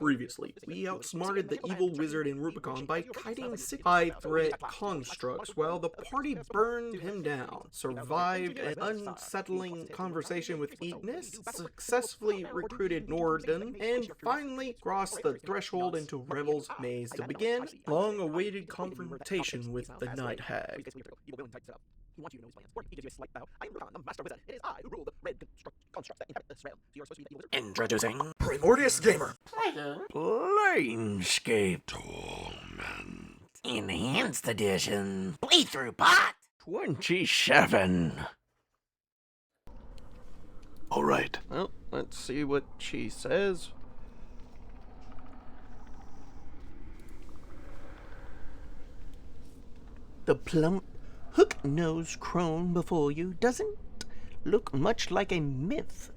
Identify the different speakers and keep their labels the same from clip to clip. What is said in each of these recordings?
Speaker 1: Previously, we outsmarted the evil wizard in Rubicon by kiting six high-threat constructs while the party burned him down, survived an unsettling conversation with Ignis, successfully recruited Norden, and finally crossed the threshold into Revel's maze to begin long-awaited confrontation with the Night Hag. He wants you to know his plans. He gives you a slight bow. I am Rubicon, the master wizard. It is I who rule the red constructs that inhabit this realm. So you are supposed to be the evil wizard. Introducing Primordius Gamer.
Speaker 2: Planescape Torment Enhanced Edition Playthrough Pot 27.
Speaker 1: Alright, well, let's see what she says.
Speaker 2: The plump, hook-nosed crone before you doesn't look much like a myth.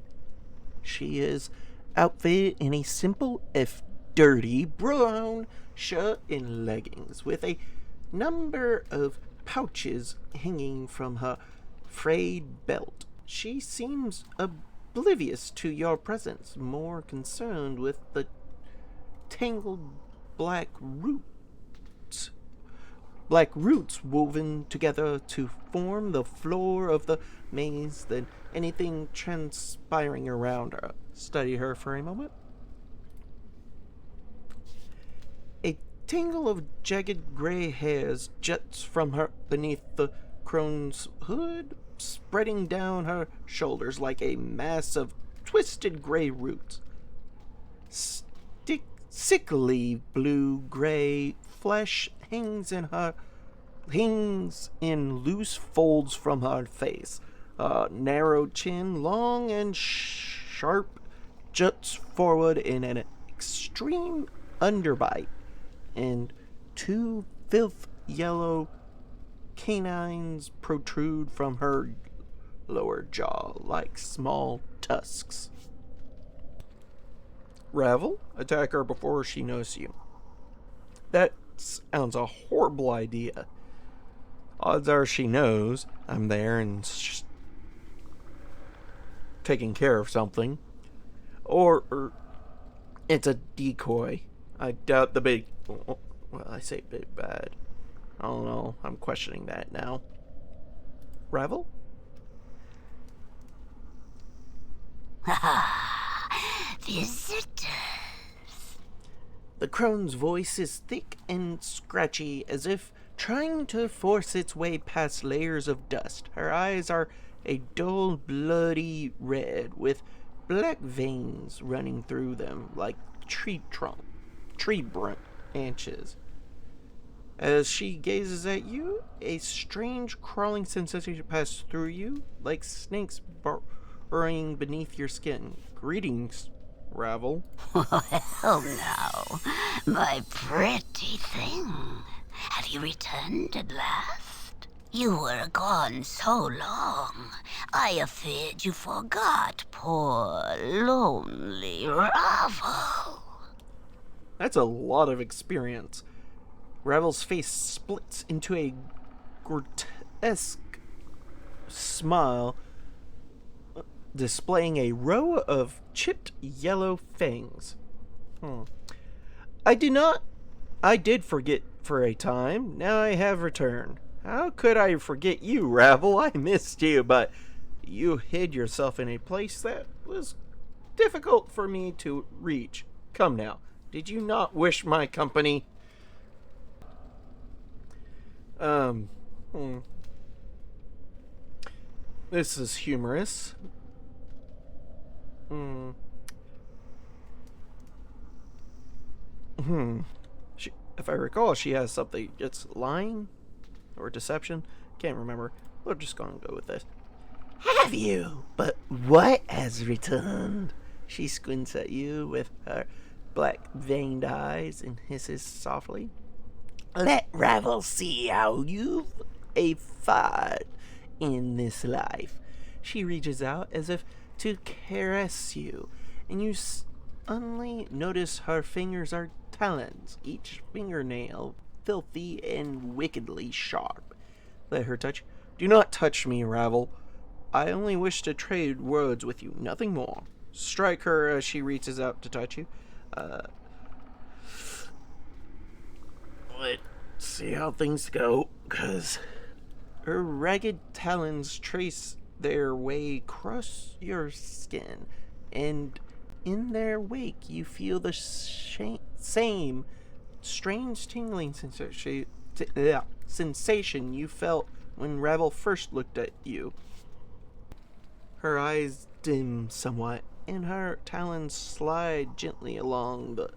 Speaker 2: She is outfitted in a simple, if dirty, brown shirt and leggings with a number of pouches hanging from her frayed belt. She seems oblivious to your presence, more concerned with the tangled black roots woven together to form the floor of the maze than anything transpiring around her. Study her for a moment. A tangle of jagged gray hairs juts from her beneath the crone's hood, spreading down her shoulders like a mass of twisted gray roots. Sickly blue-gray flesh hangs in loose folds from her face. A narrow chin, long and sharp, juts forward in an extreme underbite, and two filth yellow canines protrude from her lower jaw like small tusks. Ravel, attack her before she knows you. That sounds a horrible idea. Odds are she knows I'm there and taking care of something. Or it's a decoy. I doubt the big... Well, I say big bad. I don't know. I'm questioning that now. Ravel?
Speaker 3: Visitors.
Speaker 2: The crone's voice is thick and scratchy, as if trying to force its way past layers of dust. Her eyes are a dull, bloody red, with black veins running through them like tree branches. As she gazes at you, a strange crawling sensation passes through you, like snakes burrowing beneath your skin. Greetings, Ravel.
Speaker 3: Well now, my pretty thing. Have you returned at last? You were gone so long, I feared you forgot poor, lonely Ravel.
Speaker 2: That's a lot of experience. Ravel's face splits into a grotesque smile, displaying a row of chipped yellow fangs. I did forget for a time. Now I have returned. How could I forget you, Ravel? I missed you, but you hid yourself in a place that was difficult for me to reach. Come now, did you not wish my company? This is humorous. If I recall, she has something. It's lying or deception. Can't remember. We're just gonna go with this. Have you? But what has returned? She squints at you with her black veined eyes and hisses softly. Let Ravel see how you've a fared in this life. She reaches out as if to caress you, and you suddenly notice her fingers are talons, each fingernail filthy and wickedly sharp. Let her touch. Do not touch me, Ravel. I only wish to trade words with you, nothing more. Strike her as she reaches out to touch you. see how things go, 'cause her ragged talons trace their way across your skin, and in their wake you feel the same strange tingling sensation you felt when Ravel first looked at you. Her eyes dim somewhat, and her talons slide gently along the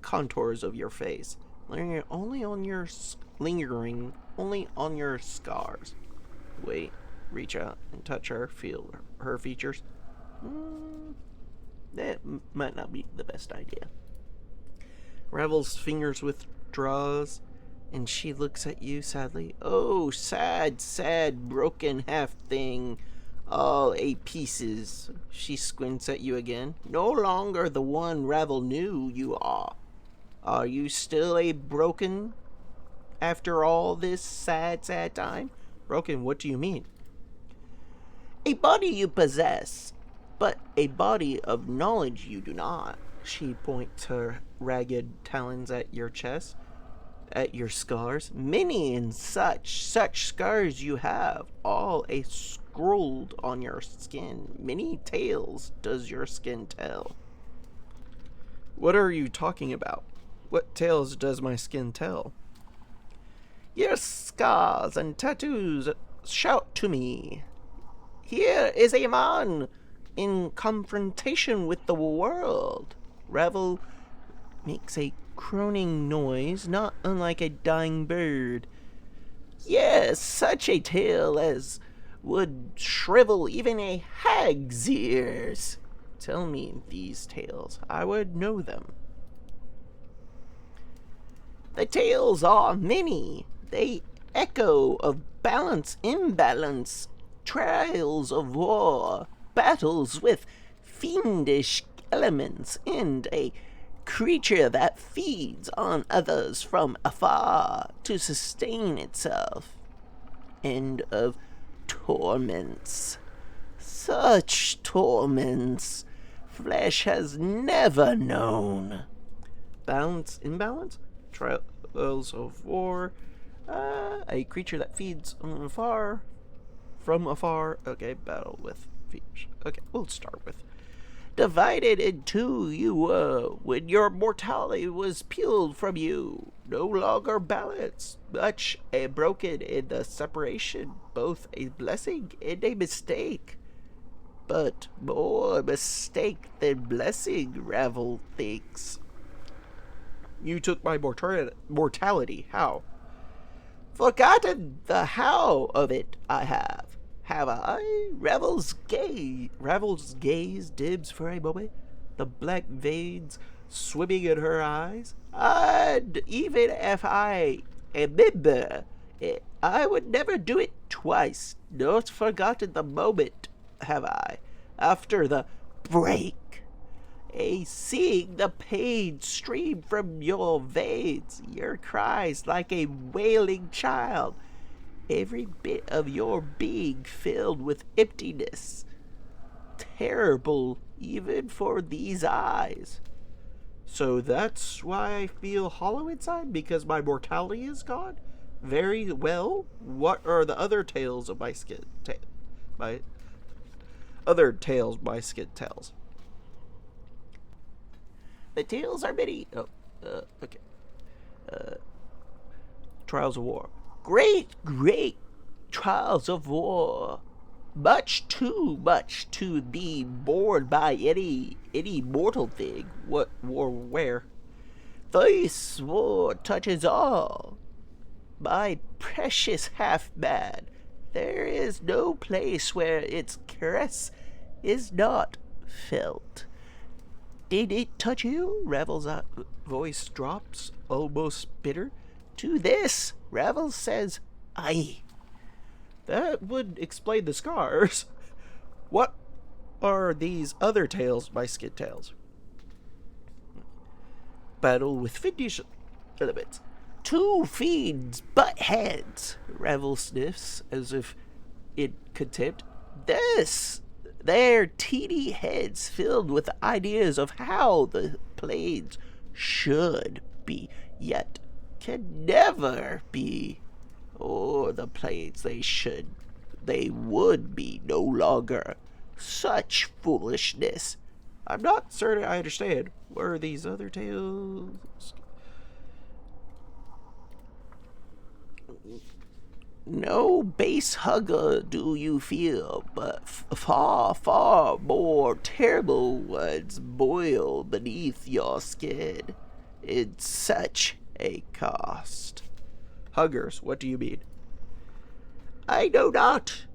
Speaker 2: contours of your face, lingering only on your scars. Wait, reach out and touch her, feel her features. That might not be the best idea. Ravel's fingers withdraws, and she looks at you sadly. Oh, sad, sad, broken half thing, all a pieces. She squints at you again. No longer the one Ravel knew you are. Are you still a broken after all this sad, sad time? Broken, what do you mean? A body you possess, but a body of knowledge you do not. She points her ragged talons at your chest, at your scars. Many and such scars you have, all a scrolled on your skin. Many tales does your skin tell. What are you talking about? What tales does my skin tell? Your scars and tattoos shout to me. Here is a man in confrontation with the world. Ravel makes a croning noise, not unlike a dying bird. Yes, such a tale as would shrivel even a hag's ears. Tell me these tales. I would know them. The tales are many. They echo of balance, imbalance, trials of war, battles with fiendish elements, and a creature that feeds on others from afar to sustain itself. And of torments. Such torments flesh has never known. Balance, imbalance, trials of war, a creature that feeds on afar, from afar. Okay, battle with fish. Okay, we'll start with divided in two you were when your mortality was peeled from you. No longer balanced, much a broken in the separation, both a blessing and a mistake. But more mistake than blessing, Ravel thinks. You took my mortality. How? Forgotten the how of it I have. Have I? Ravel's gaze dims for a moment, the black veins swimming in her eyes. And even if I remember it, I would never do it twice. Not forgotten the moment, have I? After the break. Seeing the pain stream from your veins, your cries like a wailing child, every bit of your being filled with emptiness, terrible even for these eyes. So that's why I feel hollow inside, because my mortality is gone? Very well. What are the other tales of my skin? My skin tells. The tales are many. Okay. Trials of war. Great trials of war. Much too much to be borne by any mortal thing. What war where? This war touches all. My precious half-man, there is no place where its caress is not felt. Did it touch you? Ravel's voice drops, almost bitter. To this, Ravel says, aye. That would explain the scars. What are these other tales my skin tells? Battle with fiendish elements. Two fiends butt heads. Ravel sniffs as if in contempt. Their teeny heads filled with ideas of how the planes should be, yet can never be, or the planes they would be no longer. Such foolishness. I'm not certain I understand. What are these other tales? No base hugger do you feel, but far, far more terrible ones boil beneath your skin. It's such a cost. Huggers, what do you mean? I know not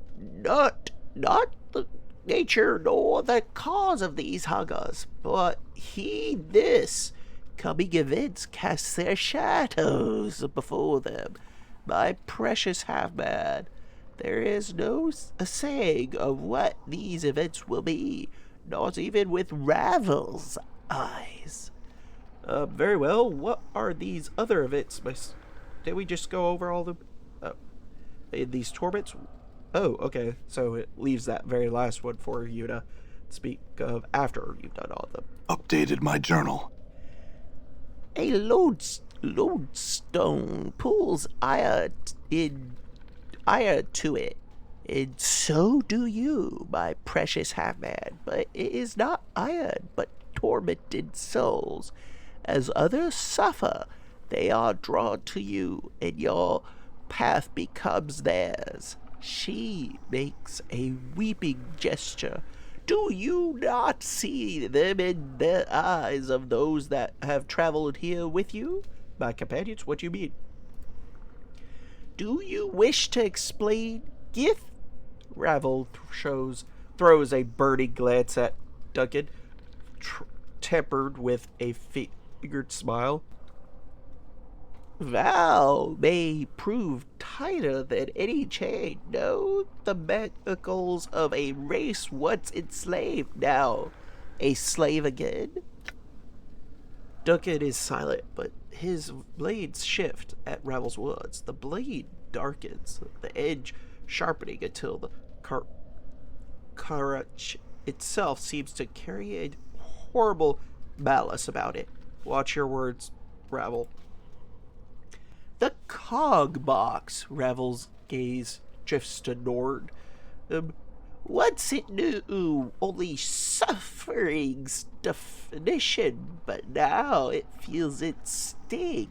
Speaker 2: the nature nor the cause of these huggers, but heed this. Coming events cast their shadows before them. My precious half-man, there is no saying of what these events will be, not even with Ravel's eyes. Very well. What are these other events? Did we just go over all the... these torments? Oh, okay. So it leaves that very last one for you to speak of after you've done all of them.
Speaker 4: Updated my journal.
Speaker 2: A lodestone pulls ire to it, and so do you, my precious half-man. But it is not iron, but tormented souls. As others suffer, they are drawn to you, and your path becomes theirs. She makes a weeping gesture. Do you not see them in the eyes of those that have traveled here with you? My companions, what do you mean? Do you wish to explain, Gith? Ravel throws a burning glance at Duncan, tempered with a figured smile. Val may prove tighter than any chain. No, the manacles of a race once enslaved, now a slave again. Duncan is silent, but his blades shift at Ravel's words. The blade darkens, the edge sharpening until the crutch itself seems to carry a horrible malice about it. Watch your words, Ravel. The cog box, Ravel's gaze drifts to Nord. Once it knew only suffering's definition, but now it feels its sting.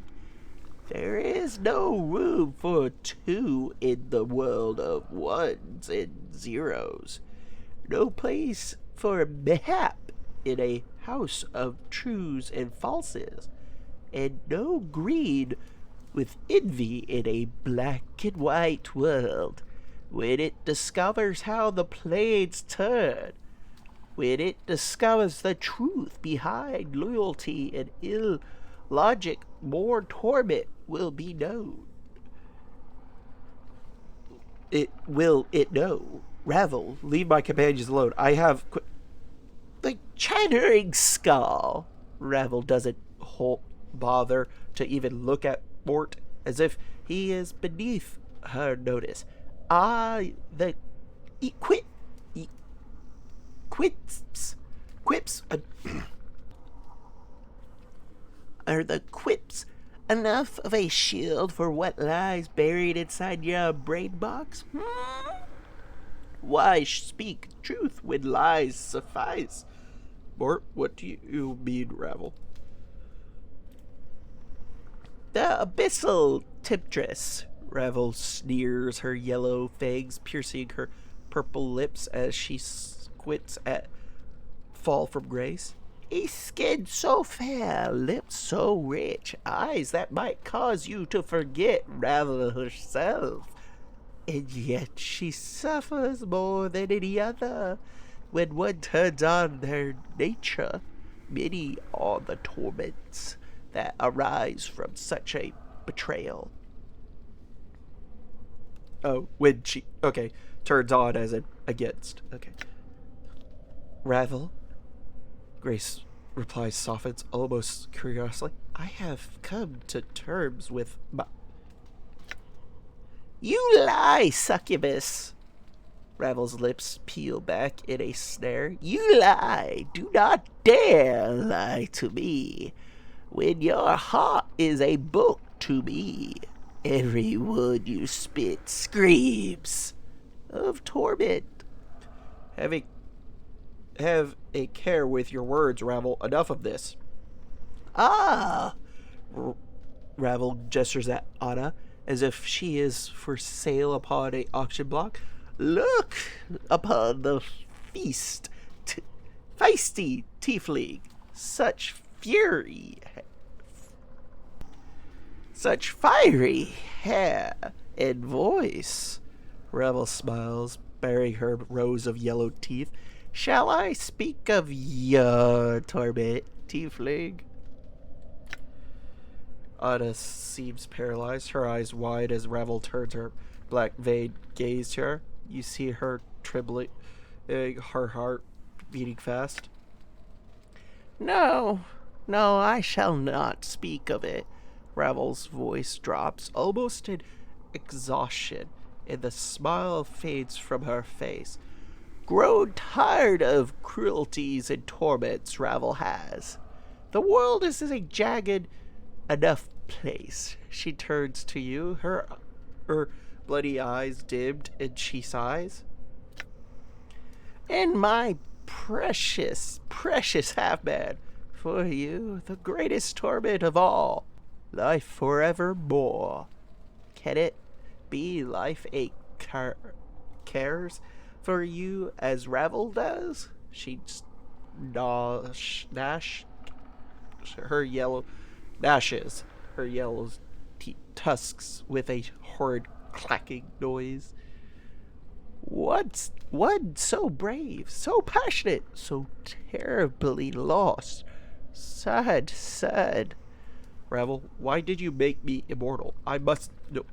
Speaker 2: There is no room for two in the world of ones and zeros. No place for a mayhap in a house of trues and falses, and no greed with envy in a black and white world. When it discovers how the planes turn, when it discovers the truth behind loyalty and ill logic, more torment will be known. It know. Ravel, leave my companions alone. I have... The chattering skull. Ravel doesn't bother to even look at Mort, as if he is beneath her notice. The quips are the quips enough of a shield for what lies buried inside your brain box? Why speak truth when lies suffice? Mort, what do you mean, Ravel? The abyssal temptress. Ravel sneers, her yellow fangs piercing her purple lips as she squints at fall from grace. A skin so fair, lips so rich, eyes that might cause you to forget Ravel herself. And yet she suffers more than any other when one turns on their nature. Many are the torments that arise from such a betrayal. Oh, when she... Okay, turns on as in against. Okay. Ravel, Grace replies, softens, almost curiously. I have come to terms with my... You lie, succubus! Ravel's lips peel back in a snare. You lie! Do not dare lie to me! When your heart is a book to me. Every word you spit screams of torment. Have a care with your words, Ravel. Enough of this. Ah! Ravel gestures at Ada as if she is for sale upon a auction block. Look upon the feisty tiefling. Such fury. Such fiery hair and voice. Ravel smiles, baring her rows of yellow teeth. Shall I speak of your torment, tiefling? Ada seems paralyzed, her eyes wide as Ravel turns her black veiled gaze to her. You see her trembling, her heart beating fast. No, I shall not speak of it. Ravel's voice drops, almost in exhaustion, and the smile fades from her face. Grown tired of cruelties and torments, Ravel has. The world is a jagged enough place. She turns to you, her bloody eyes dimmed, and she sighs. And my precious half-man, for you, the greatest torment of all, life forevermore. Can it be life a cares for you as Ravel does? She dashes her yellow tusks with a horrid clacking noise. What's one so brave, so passionate, so terribly lost? Sad. Ravel, why did you make me immortal? I must know.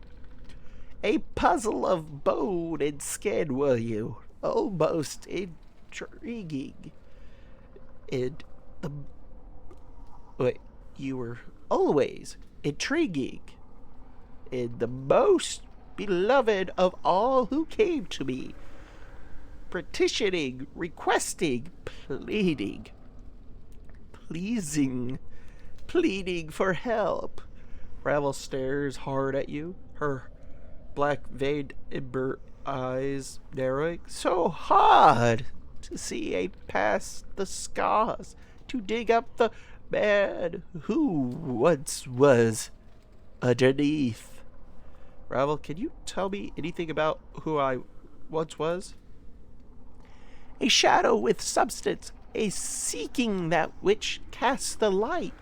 Speaker 2: A puzzle of bone and skin, were you? Almost intriguing. You were always intriguing. And the most beloved of all who came to me, petitioning, requesting, pleading for help. Ravel stares hard at you, her black veined ember eyes narrowing. So hard to see past the scars, to dig up the man who once was underneath. Ravel, can you tell me anything about who I once was? A shadow with substance, a seeking that which casts the light.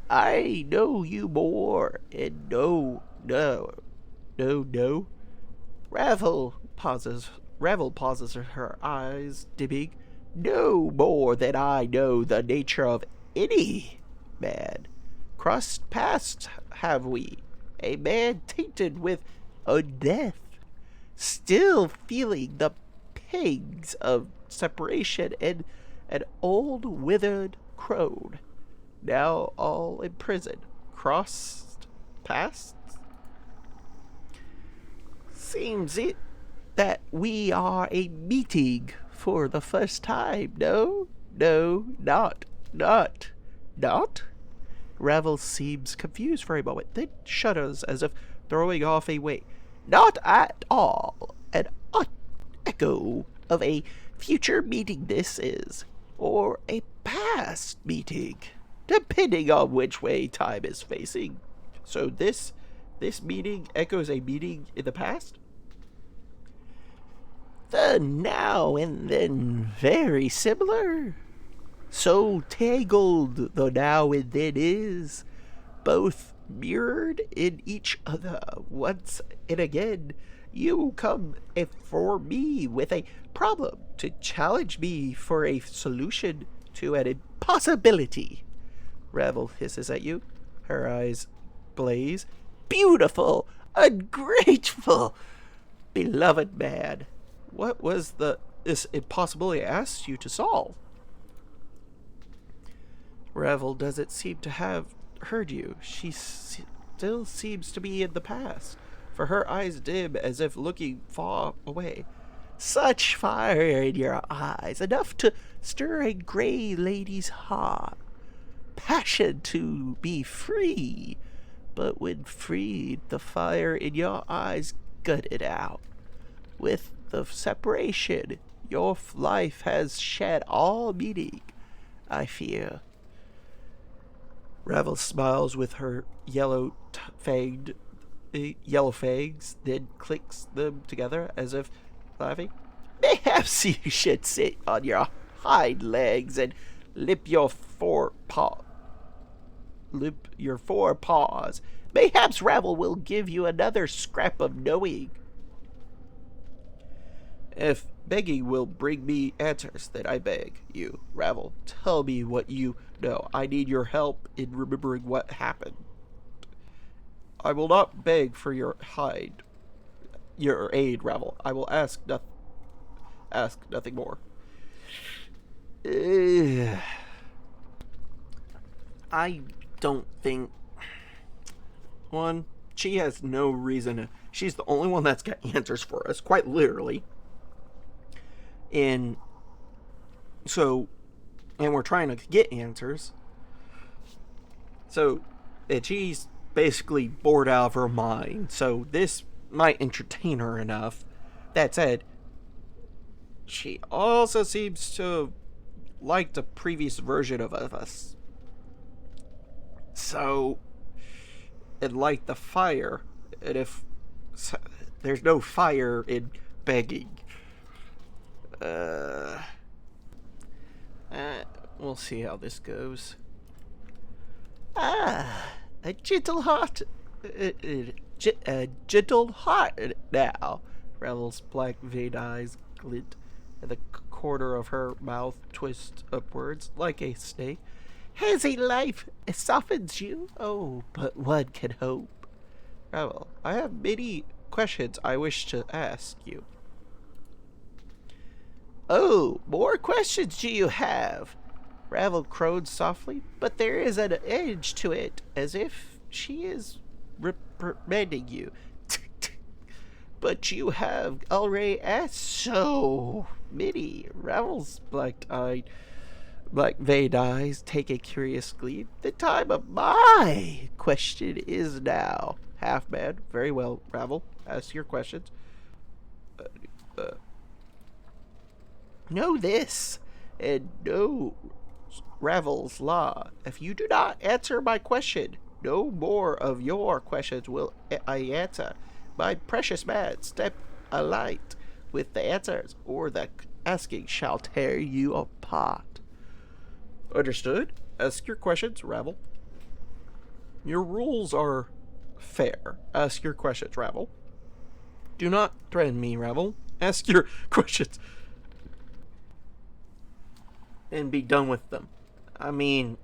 Speaker 2: I know you more, and no. Ravel pauses, her eyes dimming. No more than I know the nature of any man. Crossed paths have we, a man tainted with a death, still feeling the pangs of separation, and an old withered crone, now all imprisoned. Crossed paths? Seems it that we are a meeting for the first time. No, not. Ravel seems confused for a moment, then shudders as if throwing off a weight. Not at all. An echo of a future meeting this is, or a past meeting, depending on which way time is facing. So this meeting echoes a meeting in the past? The now and then very similar. So tangled the now and then is, both mirrored in each other. Once and again, you come for me with a problem, to challenge me for a solution to an impossibility. Ravel hisses at you, her eyes blaze. Beautiful, ungrateful, beloved man. What was this impossibility I asked you to solve? Ravel doesn't seem to have heard you. She still seems to be in the past, for her eyes dim as if looking far away. Such fire in your eyes, enough to stir a grey lady's heart. Passion to be free, but when freed, the fire in your eyes gutted out. With the separation, your life has shed all meaning, I fear. Ravel smiles with her yellow fangs, then clicks them together as if laughing. Perhaps you should sit on your hind legs and lip your forepaws. Mayhaps Ravel will give you another scrap of knowing. If begging will bring me answers, then I beg you, Ravel, tell me what you know. I need your help in remembering what happened. I will not beg for your aid, Ravel. I will ask nothing more. I don't think... One, she has no reason to... She's the only one that's got answers for us, quite literally. And we're trying to get answers. So, and she's basically bored out of her mind. So this might entertain her enough. That said, she also seems to like the previous version of us. So, and like the fire. And if there's no fire in begging. We'll see how this goes. A gentle heart. A gentle heart now. Ravel's black vein eyes glint, and the corner of her mouth twists upwards like a snake. Has a life softens you? Oh, but one can hope. Ravel, I have many questions I wish to ask you. Oh, more questions do you have? Ravel crowed softly, but there is an edge to it, as if she is reprimanding you. But you have already asked so many. Ravel's black vein eyes take a curious gleam. The time of my question is now. Half-man. Very well, Ravel. Ask your questions. Know this, and know Ravel's law. If you do not answer my question, no more of your questions will I answer. My precious man, step alight with the answers, or the asking shall tear you apart. Understood? Ask your questions, Ravel. Your rules are fair. Ask your questions, Ravel. Do not threaten me, Ravel. Ask your questions. And be done with them. I mean,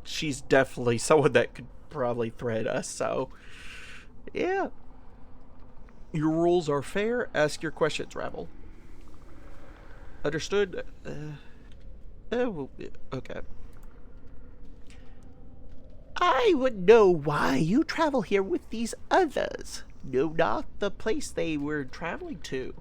Speaker 2: she's definitely someone that could probably threat us, so yeah. Your rules are fair. Ask your questions, Ravel. Understood? Okay. I would know why you travel here with these others. Know not the place they were traveling to.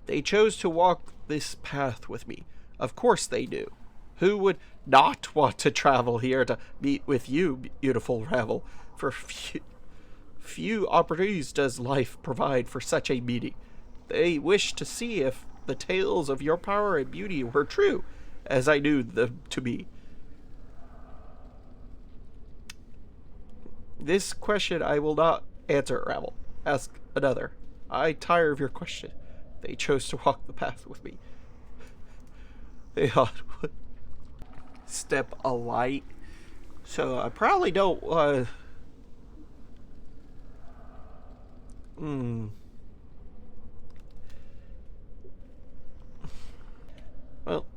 Speaker 2: They chose to walk this path with me. Of course they do. Who would not want to travel here to meet with you, beautiful Ravel? For few opportunities does life provide for such a meeting. They wish to see if the tales of your power and beauty were true, as I knew them to be. This question I will not answer, Ravel. Ask another. I tire of your question. They chose to walk the path with me. They ought would step alight. So I probably don't Well,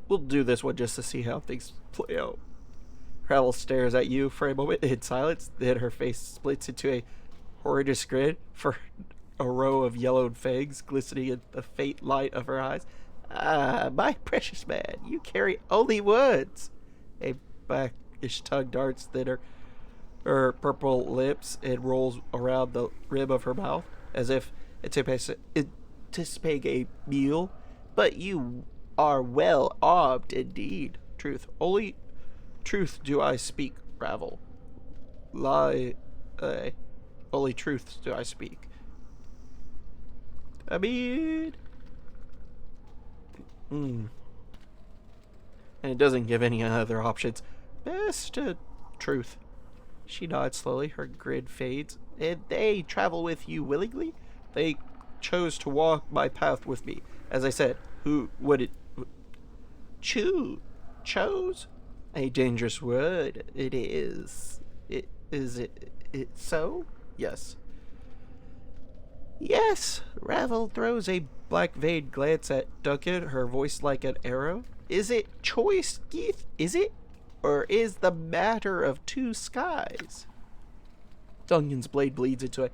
Speaker 2: we'll do this one just to see how things play out. Ravel stares at you for a moment in silence, then her face splits into a horrendous grin for a row of yellowed fangs glistening in the faint light of her eyes. Ah, my precious man, you carry only words. A blackish tongue darts thin her purple lips and rolls around the rim of her mouth, as if anticipating a meal. But you are well armed indeed. Truth, only truth do I speak, Ravel. lie, only truths do I speak. I mean... And it doesn't give any other options. Best truth. She nods slowly, her grin fades. And they travel with you willingly? They chose to walk my path with me. As I said, who would it... Chose? A dangerous word. It is. Is it so? Yes. Yes. Ravel throws a black-veiled glance at Duncan, her voice like an arrow. Is it choice, Keith? Is it? Or is the matter of two skies? Duncan's blade bleeds into a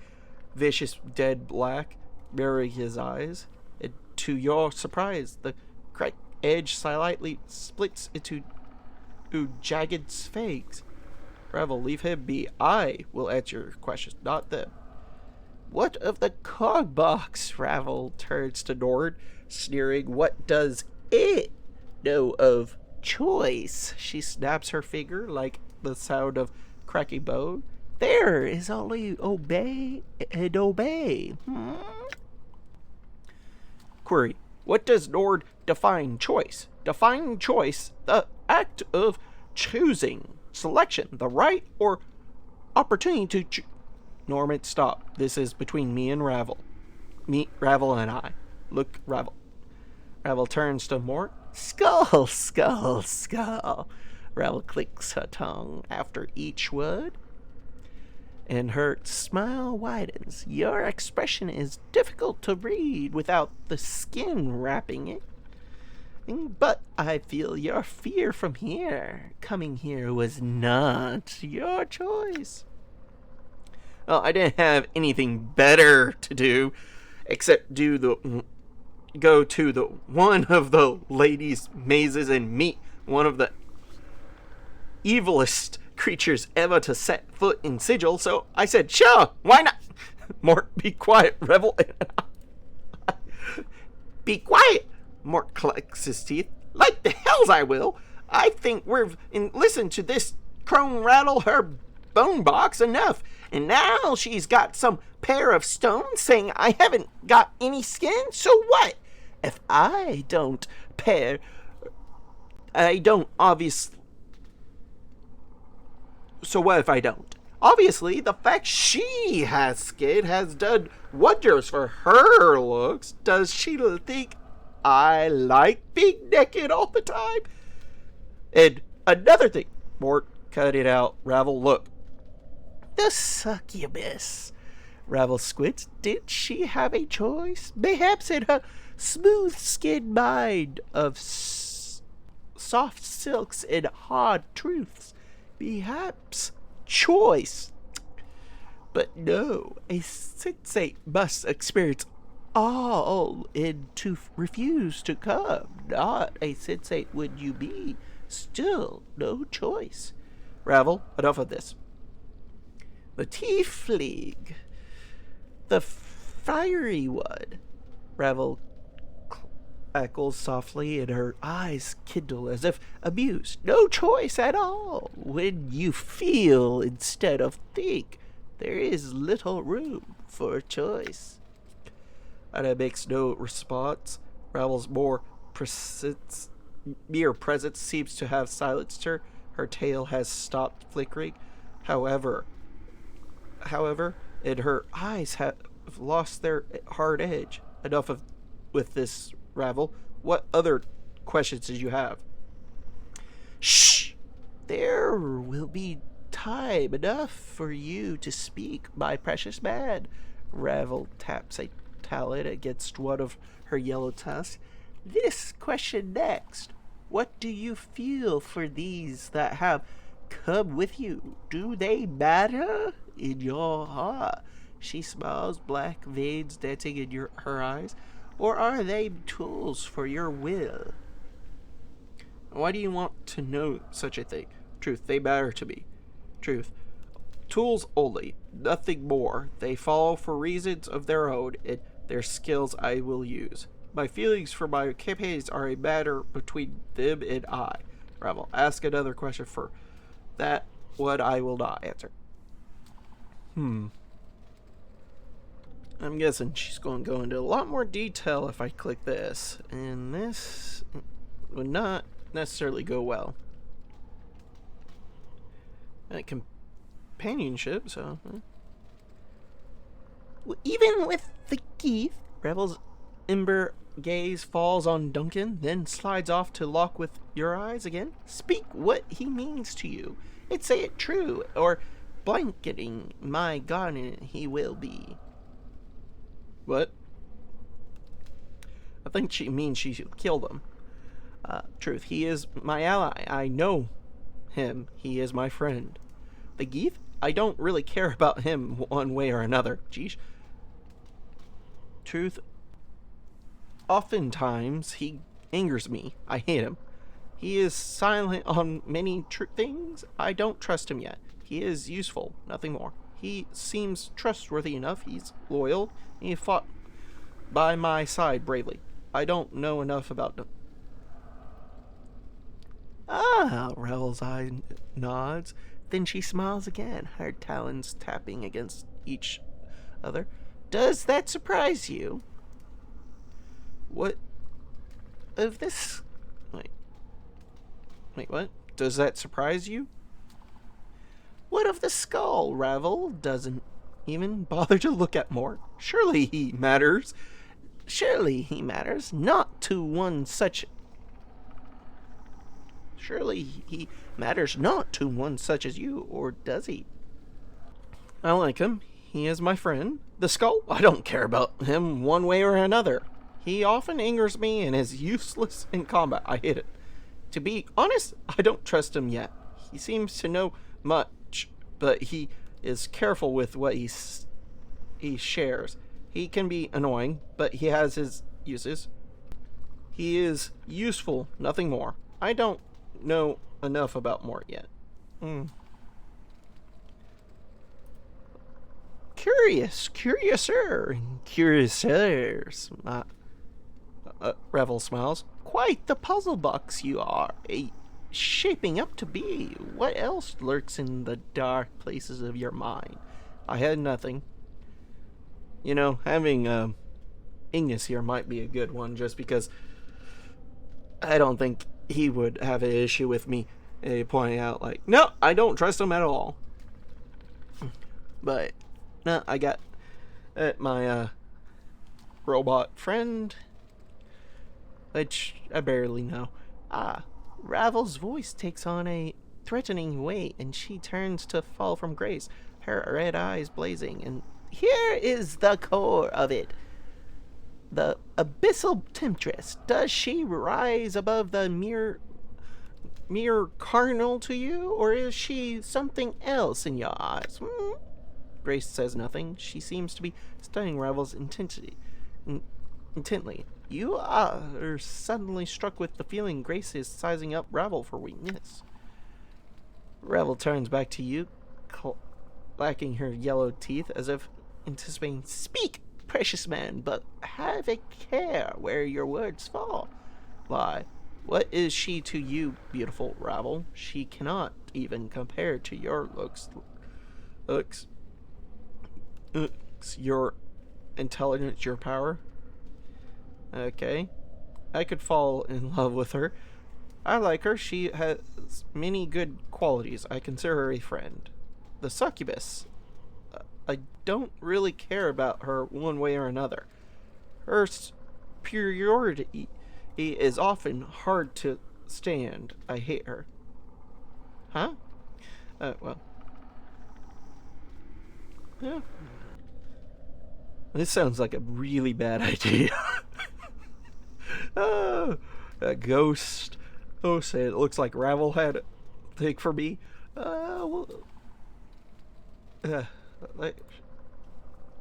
Speaker 2: vicious dead black, mirroring his eyes. And to your surprise, the cracked edge slightly splits into jagged fangs. Ravel, leave him be. I will answer your questions, not them. What of the cog box? Ravel turns to Nord, sneering. What does it know of choice? She snaps her finger like the sound of cracking bone. There is only obey and obey. Query. What does Nord define choice? Define choice, the act of choosing, selection, the right or opportunity to choose. Norman, stop. This is between me and Ravel. Ravel and I. Look, Ravel. Ravel turns to Mort. Skull, skull, skull. Ravel clicks her tongue after each word, and her smile widens. Your expression is difficult to read without the skin wrapping it. But I feel your fear from here. Coming here was not your choice. Well, I didn't have anything better to do except go to the one of the ladies' mazes and meet one of the evilest creatures ever to set foot in Sigil, so I said, sure, why not? Mort, be quiet, Revel. Be quiet, Mort clicks his teeth. Like the hells I will. I think listened to this crone rattle her bone box enough, and now she's got some pair of stones saying I haven't got any skin, so what? If I don't obviously. So what if I don't? Obviously, the fact she has skin has done wonders for her looks. Does she think I like being naked all the time? And another thing, Mort, cut it out. Ravel, look. The succubus. Ravel squints. Did she have a choice? Perhaps in her smooth-skinned mind of soft silks and hard truths. Perhaps choice. But no, a sensate must experience all and to refuse to come. Not a sensate would you be. Still no choice. Ravel, enough of this. The tiefling. The fiery one. Ravel cackles softly, and her eyes kindle as if amused. No choice at all. When you feel instead of think, there is little room for choice. Anna makes no response. Ravel's mere presence seems to have silenced her. Her tail has stopped flickering. However, and her eyes have lost their hard edge. Enough with this, Ravel. What other questions did you have? Shh! There will be time enough for you to speak, my precious man. Ravel taps a talon against one of her yellow tusks. This question next. What do you feel for these that have come with you? Do they matter in your heart? She smiles, black veins dancing in her eyes. Or are they tools for your will? Why do you want to know such a thing? Truth, they matter to me. Truth, tools only, nothing more. They follow for reasons of their own, and their skills I will use. My feelings for my campaigns are a matter between them and I. Ravel, ask another question for that one I will not answer. I'm guessing she's going to go into a lot more detail if I click this. And this would not necessarily go well. Companionship, so... Even with the Keith, Ravel's ember gaze falls on Duncan, then slides off to lock with your eyes again. Speak what he means to you. And say it true, or blanketing my garden he will be. What? I think she means she should kill them. Truth, he is my ally. I know him. He is my friend. The Geef? I don't really care about him one way or another. Geesh. Truth, oftentimes he angers me. I hate him. He is silent on many things. I don't trust him yet. He is useful, nothing more. He seems trustworthy enough. He's loyal. He fought by my side bravely. I don't know enough about him. Ah, Ravel's eye nods. Then she smiles again, her talons tapping against each other. Does that surprise you? What of this? Wait, what? Does that surprise you? What of the skull? Ravel doesn't even bother to look at more. Surely he matters. Surely he matters. Not to one such... Surely he matters not to one such as you, or does he? I like him. He is my friend. The skull? I don't care about him one way or another. He often angers me and is useless in combat. I hate it. To be honest, I don't trust him yet. He seems to know much, but he is careful with what he shares. He can be annoying, but he has his uses. He is useful, nothing more. I don't know enough about Mort yet. Curiousers. Revel smiles. Quite the puzzle box you are, shaping up to be. What else lurks in the dark places of your mind? I had nothing. You know, having Ignis here might be a good one, just because I don't think he would have an issue with me pointing out, like, no, I don't trust him at all. But, no, I got my robot friend, which I barely know. Ravel's voice takes on a threatening weight, and she turns to fall from grace, her red eyes blazing. And here is the core of it. The abyssal temptress, does she rise above the mere carnal to you, or is she something else in your eyes? Grace says nothing. She seems to be studying Ravel's intently. You are suddenly struck with the feeling Grace is sizing up Ravel for weakness. Ravel turns back to you, clacking her yellow teeth as if anticipating, speak, precious man, but have a care where your words fall. Why, what is she to you, beautiful Ravel? She cannot even compare to your looks, your intelligence, your power. Okay, I could fall in love with her. I like her. She has many good qualities. I consider her a friend. The succubus, I don't really care about her one way or another. Her superiority is often hard to stand. I hate her. Huh? Well. Yeah. This sounds like a really bad idea. A ghost. Oh, say it looks like Ravel had a thing for me.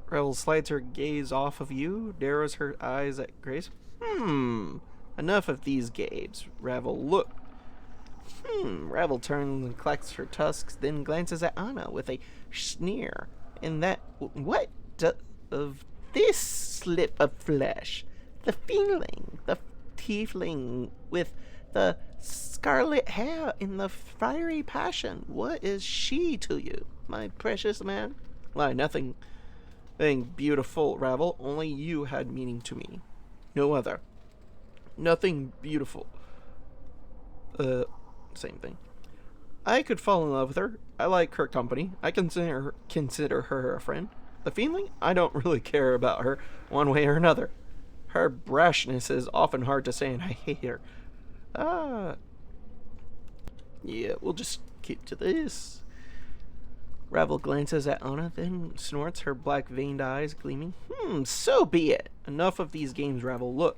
Speaker 2: Ravel slides her gaze off of you, narrows her eyes at Grace. Enough of these gabes. Ravel, look. Ravel turns and clacks her tusks, then glances at Anna with a sneer. And that, what of this slip of flesh? The feeling, the tiefling with the scarlet hair in the fiery passion. What is she to you, my precious man? Why, nothing beautiful, Ravel. Only you had meaning to me. No other. Nothing beautiful. Same thing. I could fall in love with her. I like her company. I consider her a friend. The feeling? I don't really care about her one way or another. Her brashness is often hard to say, and I hate her. Yeah, we'll just keep to this. Ravel glances at Anna, then snorts, her black veined eyes gleaming. So be it. Enough of these games, Ravel. Look.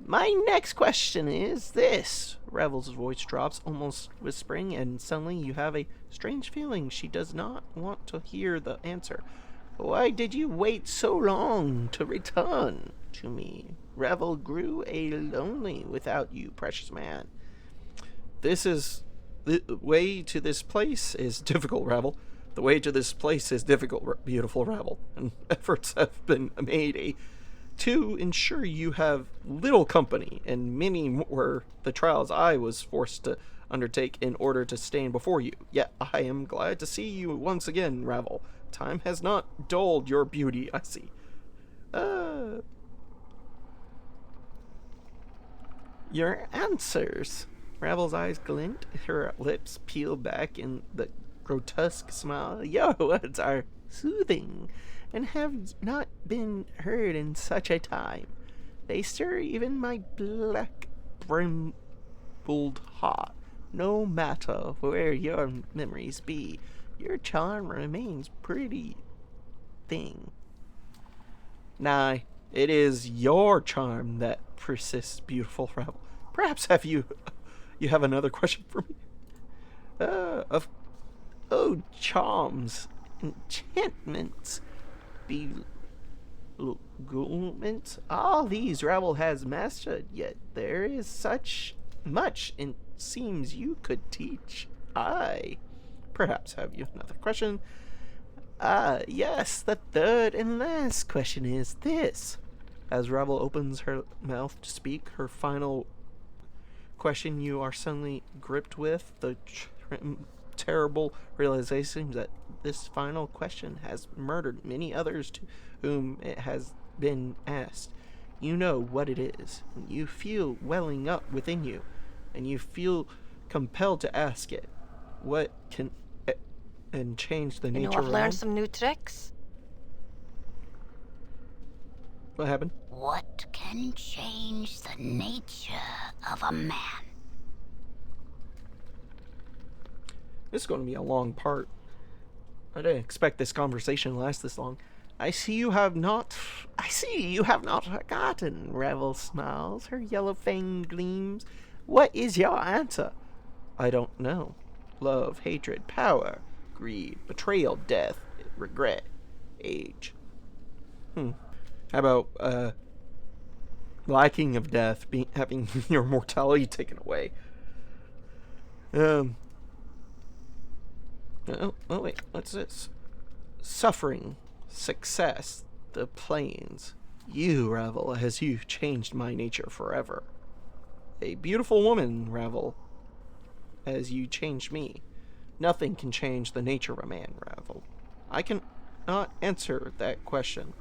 Speaker 2: My next question is this. Ravel's voice drops, almost whispering, and suddenly you have a strange feeling she does not want to hear the answer. Why did you wait so long to return to me? Ravel grew lonely without you, precious man. The way to this place is difficult, Ravel. The way to this place is difficult, beautiful Ravel. And efforts have been made to ensure you have little company, and many were the trials I was forced to undertake in order to stand before you. Yet I am glad to see you once again, Ravel. Time has not dulled your beauty, I see. Your answers. Ravel's eyes glint, her lips peel back in the grotesque smile. Your words are soothing, and have not been heard in such a time. They stir even my black, brimful heart. No matter where your memories be, your charm remains pretty thing. Nay, it is your charm that persists, beautiful Ravel. Perhaps you have another question for me? Charms, enchantments, bewilderments, all these Ravel has mastered, yet there is such much it seems you could teach. Perhaps have you another question? Yes, the third and last question is this. As Ravel opens her mouth to speak, her final question, you are suddenly gripped with the terrible realization that this final question has murdered many others to whom it has been asked. You know what it is, and you feel welling up within you, and you feel compelled to ask it. What can and change the nature
Speaker 5: I've
Speaker 2: of
Speaker 5: learned
Speaker 2: man?
Speaker 5: some new tricks.
Speaker 2: What happened?
Speaker 3: What can change the nature of a man?
Speaker 2: This is going to be a long part. I didn't expect this conversation to last this long. I see you have not forgotten, Ravel smiles, her yellow fang gleams. What is your answer? I don't know. Love, hatred, power, greed, betrayal, death, regret, age. How about, liking of death, having your mortality taken away? Oh, wait, what's this? Suffering, success, the plains. You, Ravel, as you changed my nature forever. A beautiful woman, Ravel, as you changed me. Nothing can change the nature of a man, Ravel. I can not answer that question.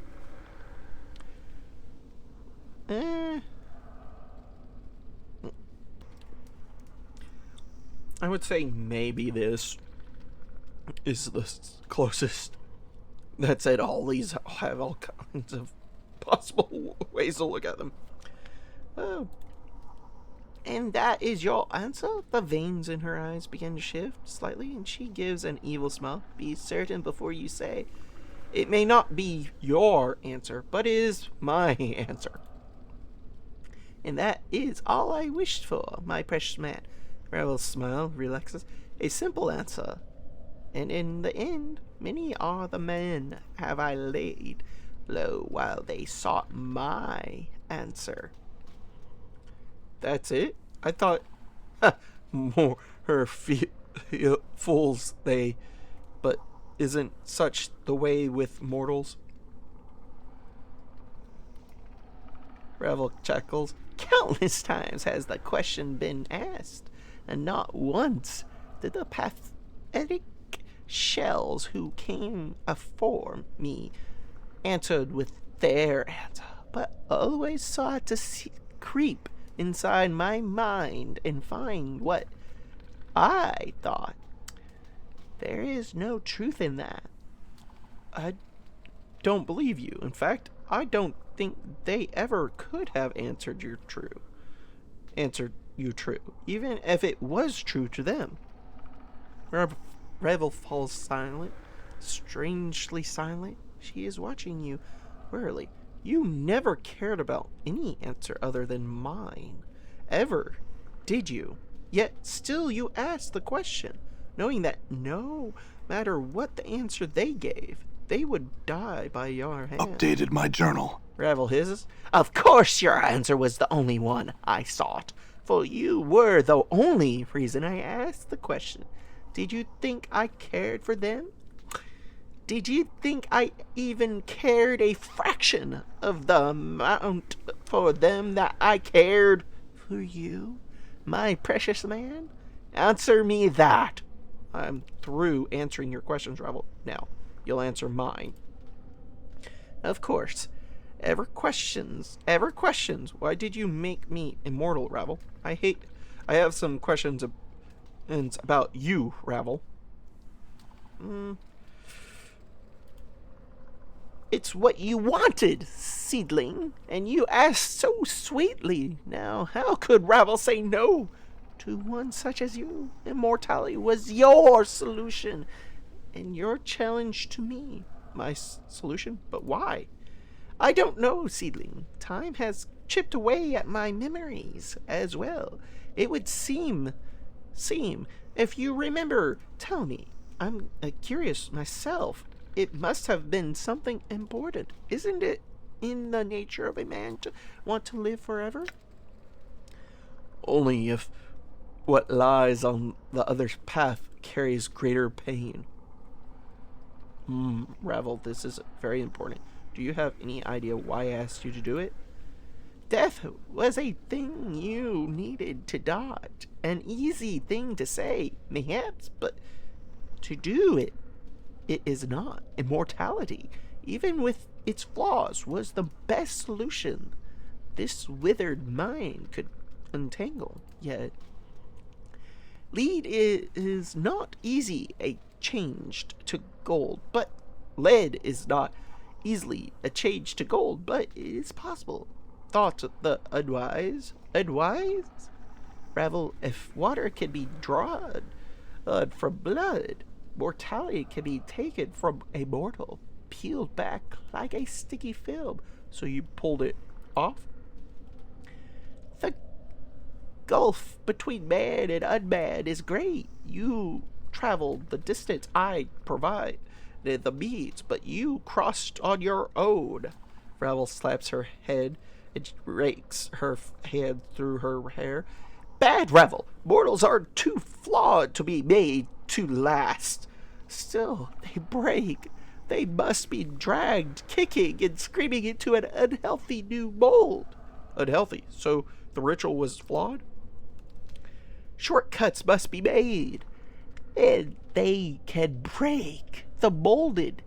Speaker 2: I would say maybe this is the closest. That said, all these have all kinds of possible ways to look at them. Oh. And that is your answer? The veins in her eyes begin to shift slightly, and she gives an evil smile. Be certain before you say. It may not be your answer, but it is my answer. And that is all I wished for, my precious man. Ravel's smile relaxes. A simple answer. And in the end, many are the men have I laid low while they sought my answer. That's it? I thought, more her fools they, but isn't such the way with mortals? Ravel chuckles. Countless times has the question been asked, and not once did the pathetic shells who came afore me answered with their answer, but always sought to creep inside my mind and find what I thought. There is no truth in that.
Speaker 1: I don't believe you. In fact, I don't think they ever could have answered you true, even if it was true to them.
Speaker 2: Ravel falls silent, strangely silent. She is watching you warily. You never cared about any answer other than mine. Ever, did you? Yet still you asked the question, knowing that no matter what the answer they gave, they would die by your hand.
Speaker 4: Updated my journal.
Speaker 2: Ravel hisses. Of course your answer was the only one I sought, for you were the only reason I asked the question. Did you think I cared for them? Did you think I even cared a fraction of the amount for them that I cared for you, my precious man? Answer me that.
Speaker 1: I'm through answering your questions, Ravel. Now, you'll answer mine.
Speaker 2: Of course.
Speaker 1: Ever questions? Why did you make me immortal, Ravel? I have some questions about you, Ravel.
Speaker 2: It's what you wanted, seedling, and you asked so sweetly. Now, how could Ravel say no to one such as you? Immortality was your solution, and your challenge to me.
Speaker 1: My solution? But why?
Speaker 2: I don't know, seedling. Time has chipped away at my memories as well. It would seem, if you remember, tell me. I'm curious myself. It must have been something important. Isn't it in the nature of a man to want to live forever?
Speaker 1: Only if what lies on the other path carries greater pain. Ravel, this is very important. Do you have any idea why I asked you to do it?
Speaker 2: Death was a thing you needed to dodge. An easy thing to say, perhaps, but to do it, it is not. Immortality, even with its flaws, was the best solution this withered mind could untangle. Yet, lead is not easy changed to gold, but lead is not easily changed to gold, but it is possible. Thought the advise? Ravel, if water can be drawn from blood, mortality can be taken from a mortal, peeled back like a sticky film.
Speaker 1: So you pulled it off?
Speaker 2: The gulf between man and unman is great. You traveled the distance I provide the means, but you crossed on your own.
Speaker 1: Ravel slaps her head and rakes her hand through her hair.
Speaker 2: Bad, Ravel. Mortals are too flawed to be made to last. Still, they break. They must be dragged, kicking and screaming into an unhealthy new mold.
Speaker 1: Unhealthy? So the ritual was flawed?
Speaker 2: Shortcuts must be made, and they can break the molded.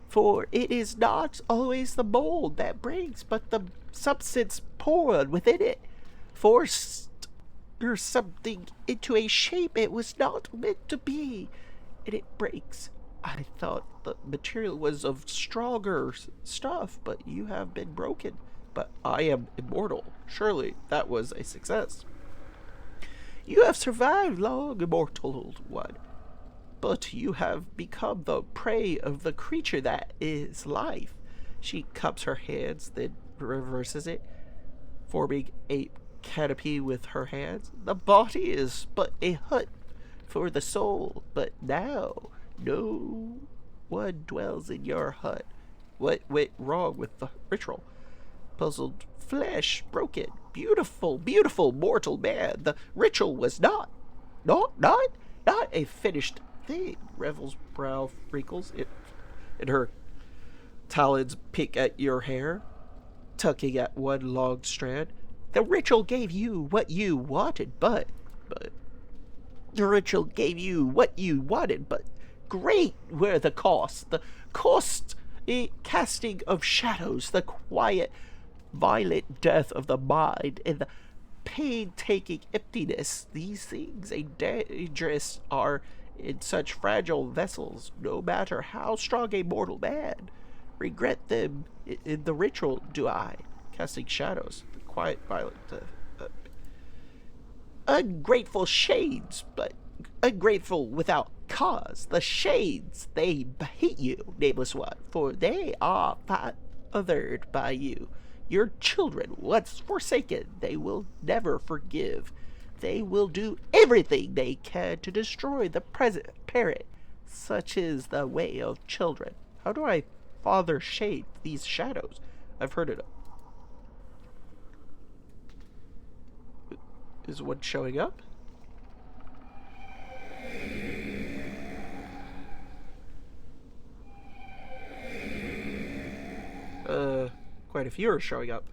Speaker 2: For it is not always the mold that breaks, but the substance poured within it, forced or something into a shape it was not meant to be, and it breaks. I thought the material was of stronger stuff, but you have been broken.
Speaker 1: But I am immortal. Surely that was a success.
Speaker 2: You have survived long, immortal one, but you have become the prey of the creature that is life.
Speaker 1: She cups her hands, then reverses it, forming a canopy with her hands.
Speaker 2: The body is but a hut for the soul, but now no one dwells in your hut.
Speaker 1: What went wrong with the ritual?
Speaker 2: Puzzled flesh broken. Beautiful, beautiful mortal man. The ritual was not a finished thing.
Speaker 1: Ravel's brow wrinkles, and her talons pick at your hair, tugging at one long strand.
Speaker 2: The ritual gave you what you wanted, but great were the cost, casting of shadows, the quiet, violent death of the mind, and the painstaking emptiness. These things dangerous are in such fragile vessels, no matter how strong a mortal man. Regret them in the ritual, do I? Casting shadows, the quiet, violent ungrateful shades, but ungrateful without cause. The shades, they hate you, nameless one, for they are fathered by you. Your children, once forsaken, they will never forgive. They will do everything they can to destroy the present parent. Such is the way of children. How do I father shade these shadows? I've heard it. Is one showing up? Quite a few are showing up.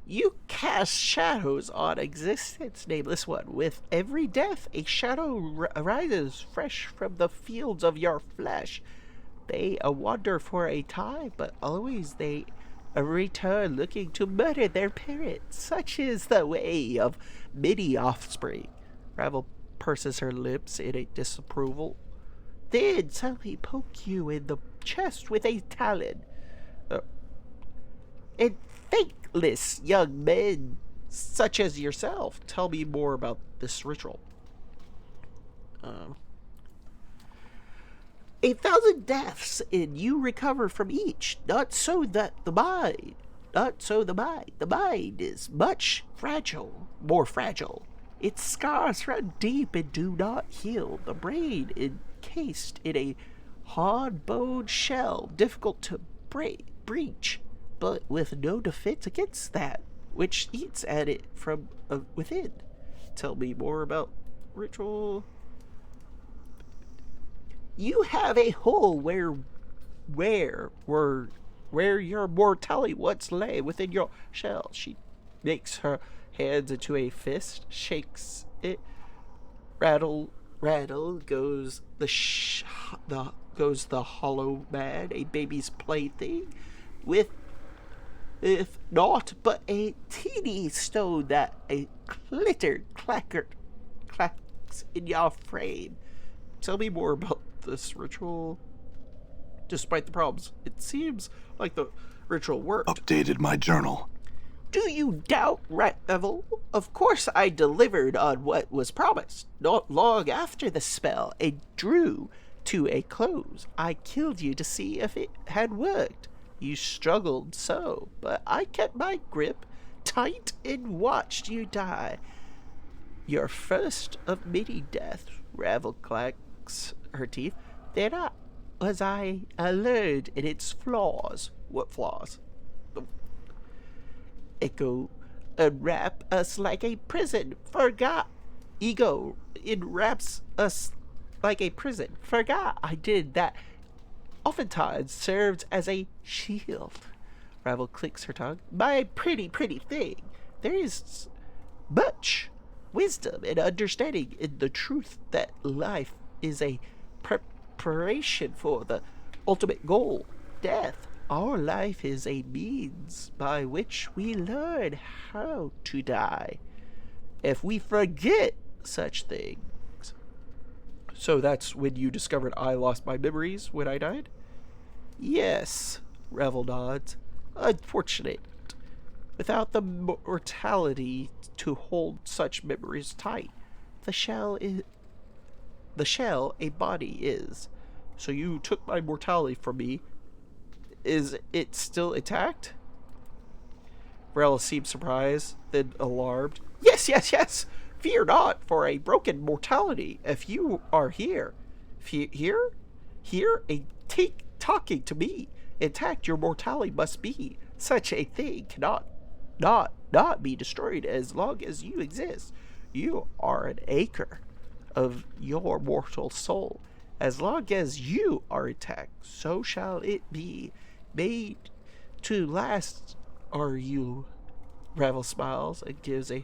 Speaker 2: You cast shadows on existence, nameless one. With every death, a shadow arises fresh from the fields of your flesh. They wander for a time, but always they return looking to murder their parent. Such is the way of many offspring. Ravel purses her lips in a disapproval. Then suddenly poke you in the chest with a talon. And thankless young men such as yourself, tell me more about this ritual. 1,000 deaths, and you recover from each. Not so the mind. The mind is much more fragile. Its scars run deep and do not heal. The brain encased in a hard-boned shell, difficult to breach, but with no defense against that which eats at it from within. Tell me more about ritual. You have a hole where your mortality once lay within your shell. She makes her hands into a fist, shakes it. Rattle goes the hollow man, a baby's plaything, with if naught but a teeny stone that a clacks in your frame. Tell me more about this ritual. Despite the problems, it seems like the ritual worked.
Speaker 4: Updated my journal.
Speaker 2: Do you doubt, Ravel? Of course I delivered on what was promised. Not long after the spell, it drew to a close. I killed you to see if it had worked. You struggled so, but I kept my grip tight and watched you die. Your first of many deaths, Ravel clacks her teeth. Then I learned in its flaws. What flaws? Echo enwrap us like a prison. Forgot. Ego enwraps us like a prison. Forgot I did that. Oftentimes served as a shield. Ravel clicks her tongue. My pretty thing. There is much wisdom and understanding in the truth that life is a preparation for the ultimate goal, death. Our life is a means by which we learn how to die. If we forget such things. So that's when you discovered I lost my memories when I died? Yes, Ravel nods. Unfortunate. Without the mortality to hold such memories tight, the shell a body is. So you took my mortality from me. Is it still intact? Ravel seemed surprised, then alarmed. Yes. Fear not for a broken mortality. If you are here, talking to me, intact your mortality must be. Such a thing cannot not be destroyed as long as you exist. You are an anchor of your mortal soul. As long as you are attacked, so shall it be. Made to last are you. Ravel smiles and gives a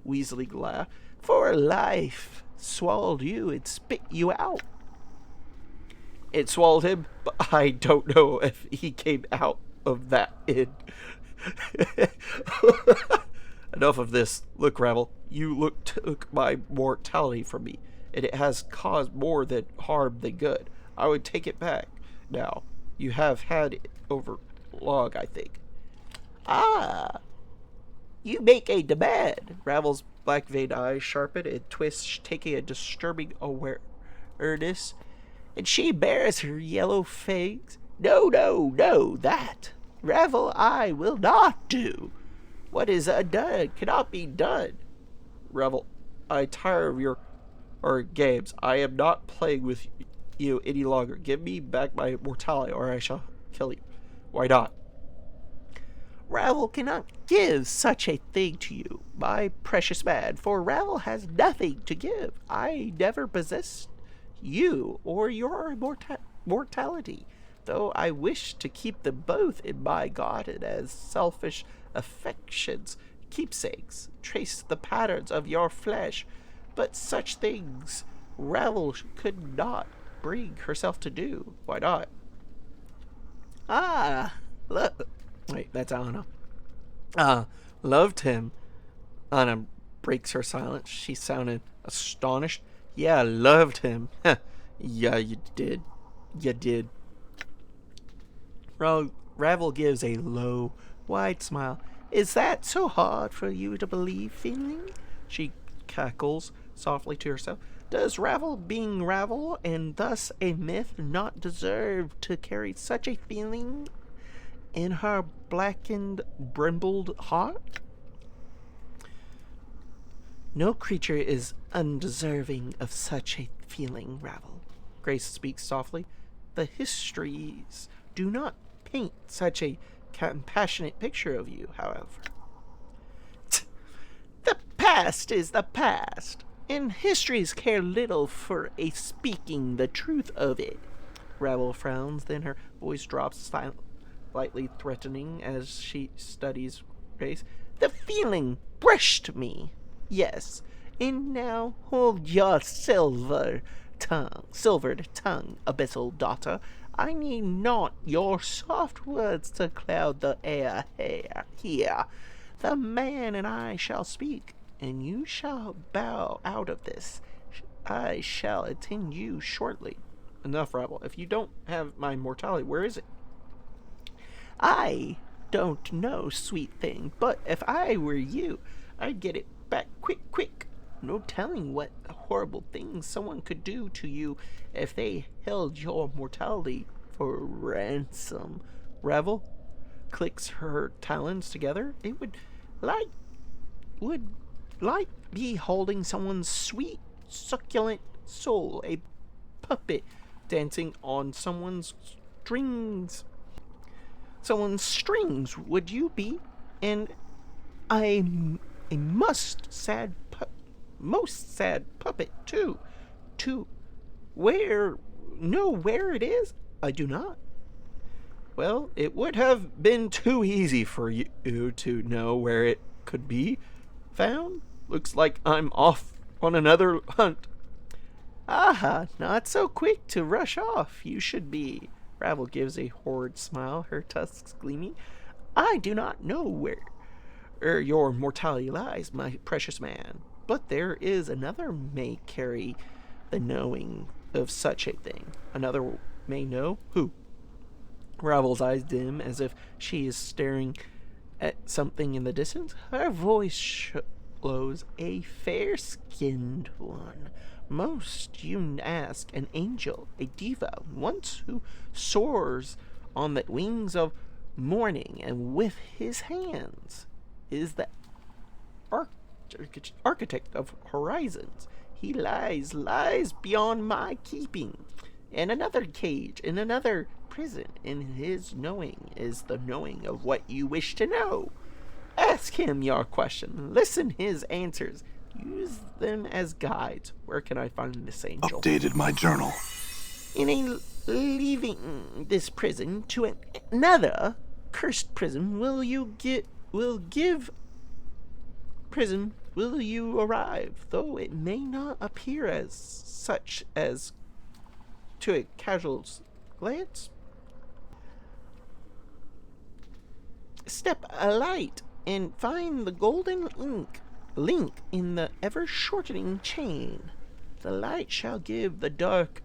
Speaker 2: weaselly laugh. For life swallowed you and spit you out. It swallowed him, but I don't know if he came out of that in. Enough of this. Look, Ravel, you took my mortality from me, and it has caused more than harm than good. I would take it back. Now, you have had it over long, I think. Ah, you make a demand. Ravel's black veined eyes sharpen and twist, taking a disturbing awareness, and she bares her yellow fangs. No, no, no, that, Ravel, I will not do. What is undone cannot be done. Ravel, I tire of your games. I am not playing with you any longer. Give me back my mortality, or I shall kill you. Why not? Ravel cannot give such a thing to you, my precious man, for Ravel has nothing to give. I never possessed you or your mortality, though I wish to keep them both in my garden as selfish affections, keepsakes, trace the patterns of your flesh. But such things Ravel could not bring herself to do. Why not? Ah, look. Wait, that's Anna. Loved him. Anna breaks her silence. She sounded astonished. Yeah, loved him. Yeah, you did. You did. Ravel gives a low, wide smile. Is that so hard for you to believe, feeling? She cackles softly to herself. Does Ravel, being Ravel, and thus a myth, not deserve to carry such a feeling in her blackened, brimbled heart? No creature is undeserving of such a feeling, Ravel. Grace speaks softly. The histories do not paint such a compassionate picture of you, however. The past is the past, and histories care little for a speaking the truth of it. Ravel frowns, then her voice drops slightly threatening as she studies Grace. The feeling brushed me, yes, and now hold your silvered tongue, abyssal daughter. I need not your soft words to cloud the air here. The man and I shall speak, and you shall bow out of this. I shall attend you shortly. Enough, Ravel. If you don't have my mortality, where is it? I don't know, sweet thing, but if I were you, I'd get it back quick. No telling what horrible things someone could do to you if they held your mortality for ransom. Ravel clicks her talons together. It would be holding someone's sweet, succulent soul, a puppet dancing on someone's strings. Would you be? And I'm a most sad puppet too. Where it is? I do not. Well, it would have been too easy for you to know where it could be found. Looks like I'm off on another hunt. Aha, not so quick to rush off. You should be. Ravel gives a horrid smile, her tusks gleaming. I do not know where your mortality lies, my precious man, but there is another may carry the knowing of such a thing. Another may know who? Ravel's eyes dim as if she is staring at something in the distance. Her voice shows a fair-skinned one. Most you ask, an angel, a diva, once who soars on the wings of morning, and with his hands is the architect of horizons. He lies beyond my keeping, in another cage, in another prison, and his knowing is the knowing of what you wish to know. Ask him your question, listen his answers, use them as guides. Where can I find this angel?
Speaker 4: Updated my journal.
Speaker 2: In a leaving this prison to another cursed prison will you arrive, though it may not appear as such as to a casual glance. Step alight and find the golden link in the ever-shortening chain. The light shall give the dark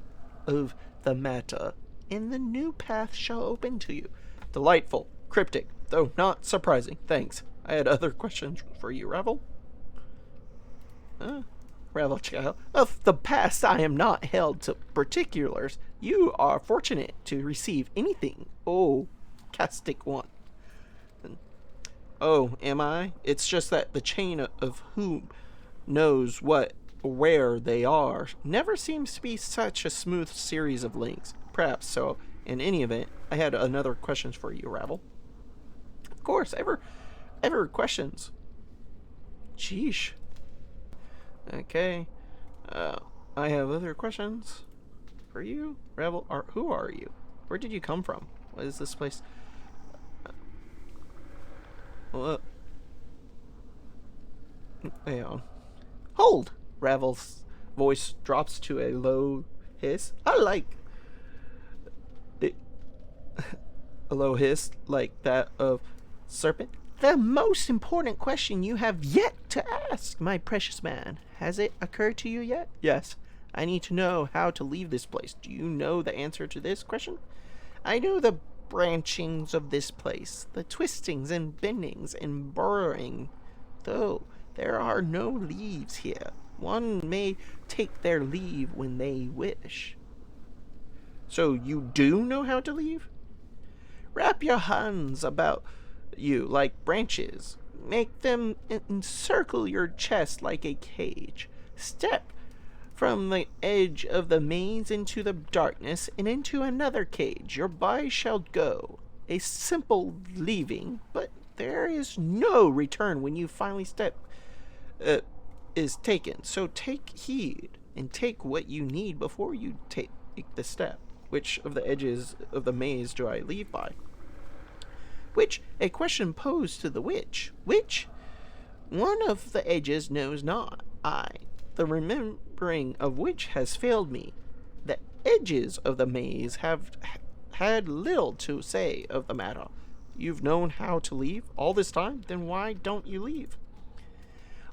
Speaker 2: of the matter, and the new path shall open to you. Delightful, cryptic, though not surprising. Thanks. I had other questions for you, Ravel. Ravel child. Of the past I am not held to particulars. You are fortunate to receive anything. Oh, caustic one. Oh, am I? It's just that the chain of whom knows what, where they are, never seems to be such a smooth series of links. Perhaps so. In any event, I had another questions for you, Ravel. Of course, ever questions. Sheesh. Okay. I have other questions for you, Ravel. Who are you? Where did you come from? What is this place? What? Hang on. Hold! Ravel's voice drops to a low hiss. I like it. A low hiss like that of serpent. The most important question you have yet to ask, my precious man. Has it occurred to you yet? Yes. I need to know how to leave this place. Do you know the answer to this question? I know the branchings of this place, the twistings and bendings and burrowing, though there are no leaves here. One may take their leave when they wish. So you do know how to leave? Wrap your hands about you like branches. Make them encircle your chest like a cage. Step from the edge of the maze into the darkness and into another cage. Your body shall go. A simple leaving, but there is no return when you finally step is taken. So take heed and take what you need before you take the step. Which of the edges of the maze do I leave by? Which a question posed to the witch. Which one of the edges knows not I, the remembering of which has failed me. The edges of the maze have had little to say of the matter. You've known how to leave all this time? Then why don't you leave?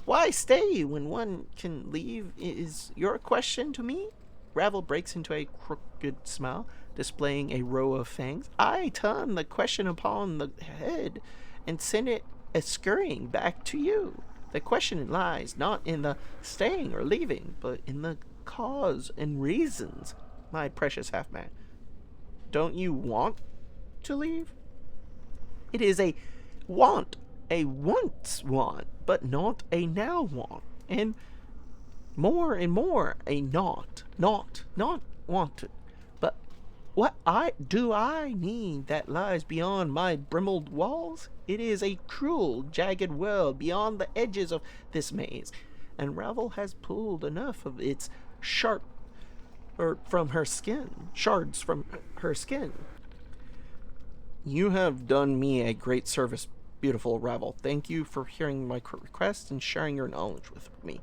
Speaker 2: Why stay when one can leave is your question to me? Ravel breaks into a crooked smile, displaying a row of fangs. I turn the question upon the head and send it scurrying back to you. The question lies not in the staying or leaving, but in the cause and reasons, my precious half-man. Don't you want to leave? It is a want, a once want, but not a now want, and more a not wanted. But what I need that lies beyond my brimmed walls? It is a cruel, jagged world beyond the edges of this maze, and Ravel has pulled enough of its shards from her skin. You have done me a great service, beautiful Ravel. Thank you for hearing my request and sharing your knowledge with me.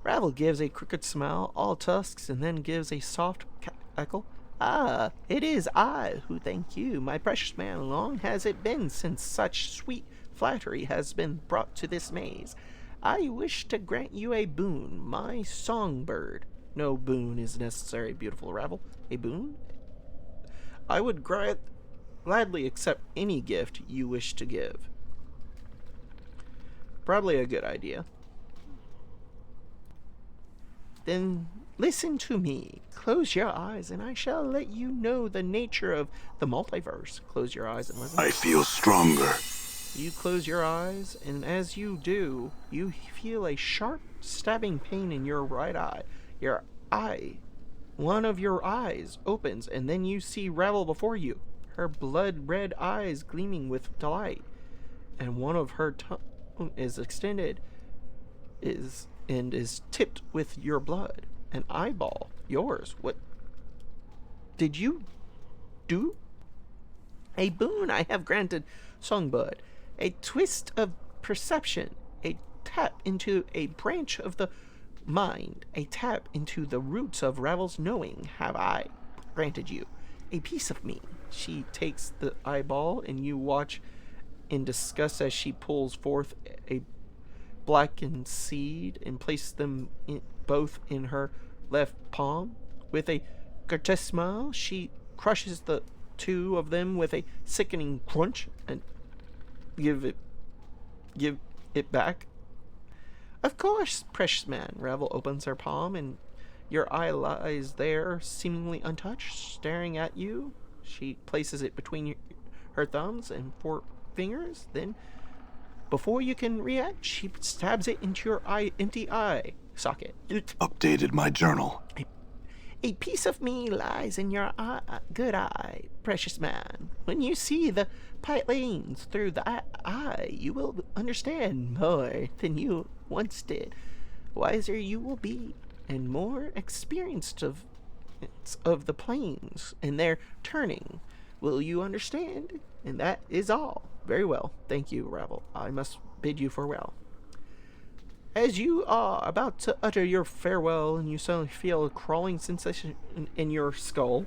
Speaker 2: Ravel gives a crooked smile, all tusks, and then gives a soft cackle. Ah, it is I who thank you, my precious man. Long has it been since such sweet flattery has been brought to this maze. I wish to grant you a boon, my songbird. No boon is necessary, beautiful Ravel. A boon? I would gladly accept any gift you wish to give. Probably a good idea. Then listen to me. Close your eyes, and I shall let you know the nature of the multiverse. Close your eyes and listen.
Speaker 4: I feel stronger.
Speaker 2: You close your eyes, and as you do, you feel a sharp, stabbing pain in your right eye. One of your eyes opens, and then you see Ravel before you, her blood-red eyes gleaming with delight, and one of her tongue is extended, is tipped with your blood. An eyeball yours. What did you do? A boon I have granted Songbird. A twist of perception. A tap into a branch of the mind. A tap into the roots of Ravel's knowing have I granted you. A piece of me. She takes the eyeball, and you watch in disgust as she pulls forth a blackened seed and places them both in her left palm. With a grotesque smile, she crushes the two of them with a sickening crunch and give it back. Of course, precious man. Ravel opens her palm, and your eye lies there, seemingly untouched, staring at you. She places it between her thumbs and forefingers. Then, before you can react, she stabs it into your empty eye socket.
Speaker 4: Updated my journal.
Speaker 2: A piece of me lies in your good eye, precious man. When you see the planes through the eye, you will understand more than you once did. Wiser you will be, and more experienced of the planes and their turning. Will you understand? And that is all. Very well. Thank you, Ravel. I must bid you farewell. As you are about to utter your farewell, and you suddenly feel a crawling sensation in your skull,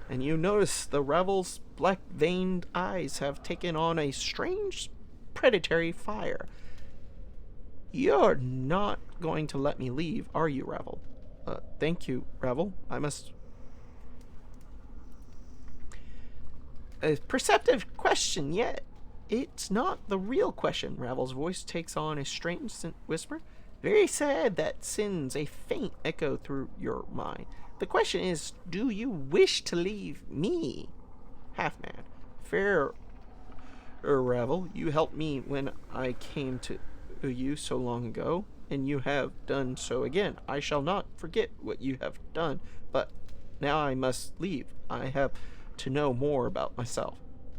Speaker 2: and you notice the Ravel's black-veined eyes have taken on a strange predatory fire. You're not going to let me leave, are you, Ravel? Thank you, Ravel. I must... A perceptive question, yet it's not the real question. Ravel's voice takes on a strange whisper. Very sad that sends a faint echo through your mind. The question is, do you wish to leave me, Half-Man? Fair, Ravel, you helped me when I came to you so long ago, and you have done so again. I shall not forget what you have done, but now I must leave. I have to know more about myself.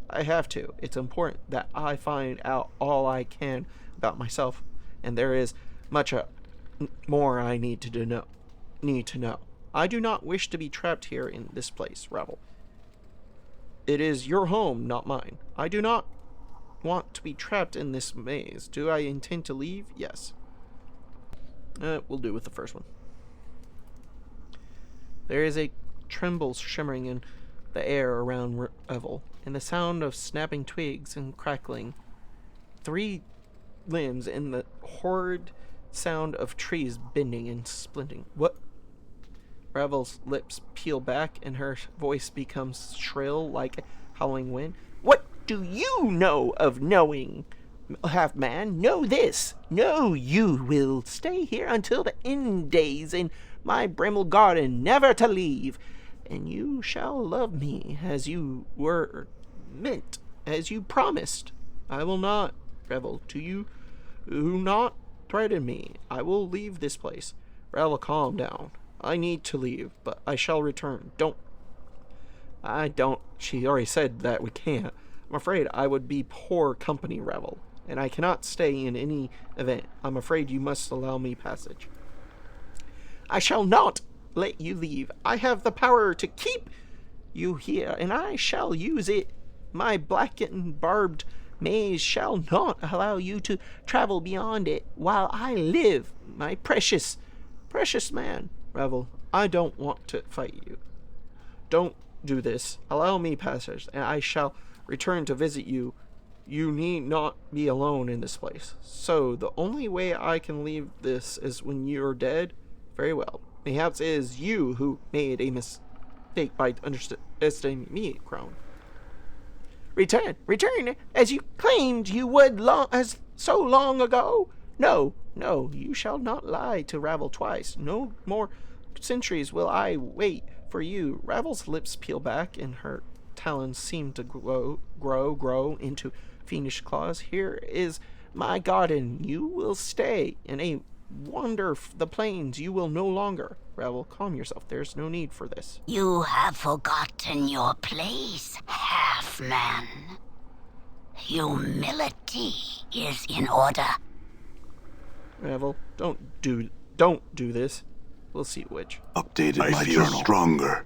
Speaker 2: I have to. It's important that I find out all I can about myself, and there is much more I need to know. I do not wish to be trapped here in this place, Ravel. It is your home, not mine. I do not want to be trapped in this maze. Do I intend to leave? Yes. We'll do with the first one. There is a tremble shimmering in the air around Ravel, and the sound of snapping twigs and crackling. 3 limbs and the horrid sound of trees bending and splitting. What? Ravel's lips peel back, and her voice becomes shrill like a howling wind. What do you know of knowing, Half-Man? Know this. Know you will stay here until the end days in my bramble garden, never to leave. And you shall love me as you were meant, as you promised. I will not, Ravel, do you not threaten me. I will leave this place. Ravel, calm down. I need to leave, but I shall return. She already said that we can't. I'm afraid I would be poor company, Ravel, and I cannot stay in any event. I'm afraid you must allow me passage. I shall not let you leave. I have the power to keep you here, and I shall use it. My blackened, barbed maze shall not allow you to travel beyond it while I live, my precious man. Ravel, I don't want to fight you. Don't do this. Allow me passage, and I shall return to visit you. You need not be alone in this place. So, the only way I can leave this is when you're dead? Very well. Perhaps it is you who made a mistake by underestimating me, Crone. Return, as you claimed you would so long ago. No, you shall not lie to Ravel twice. No more centuries will I wait for you. Ravel's lips peel back, and her talons seem to grow into fiendish claws. Here is my garden. You will stay in a wander the plains. You will no longer. Ravel, calm yourself. There's no need for this.
Speaker 3: You have forgotten your place, Half-Man. Humility is in order.
Speaker 2: Ravel, don't do this. We'll see which.
Speaker 4: Updated my journal. I feel stronger.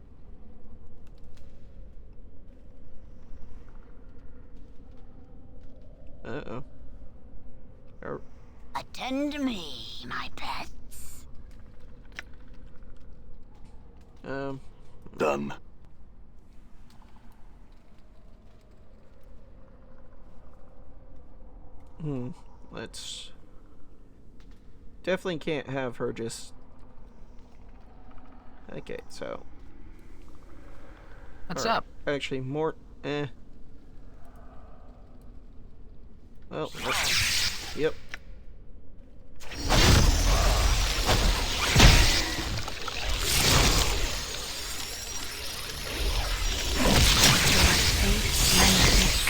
Speaker 2: Uh-oh.
Speaker 3: Attend me, my pets.
Speaker 4: Done.
Speaker 2: Let's... Definitely can't have her just... Okay, so...
Speaker 5: What's up?
Speaker 2: Actually, more... Well, yep.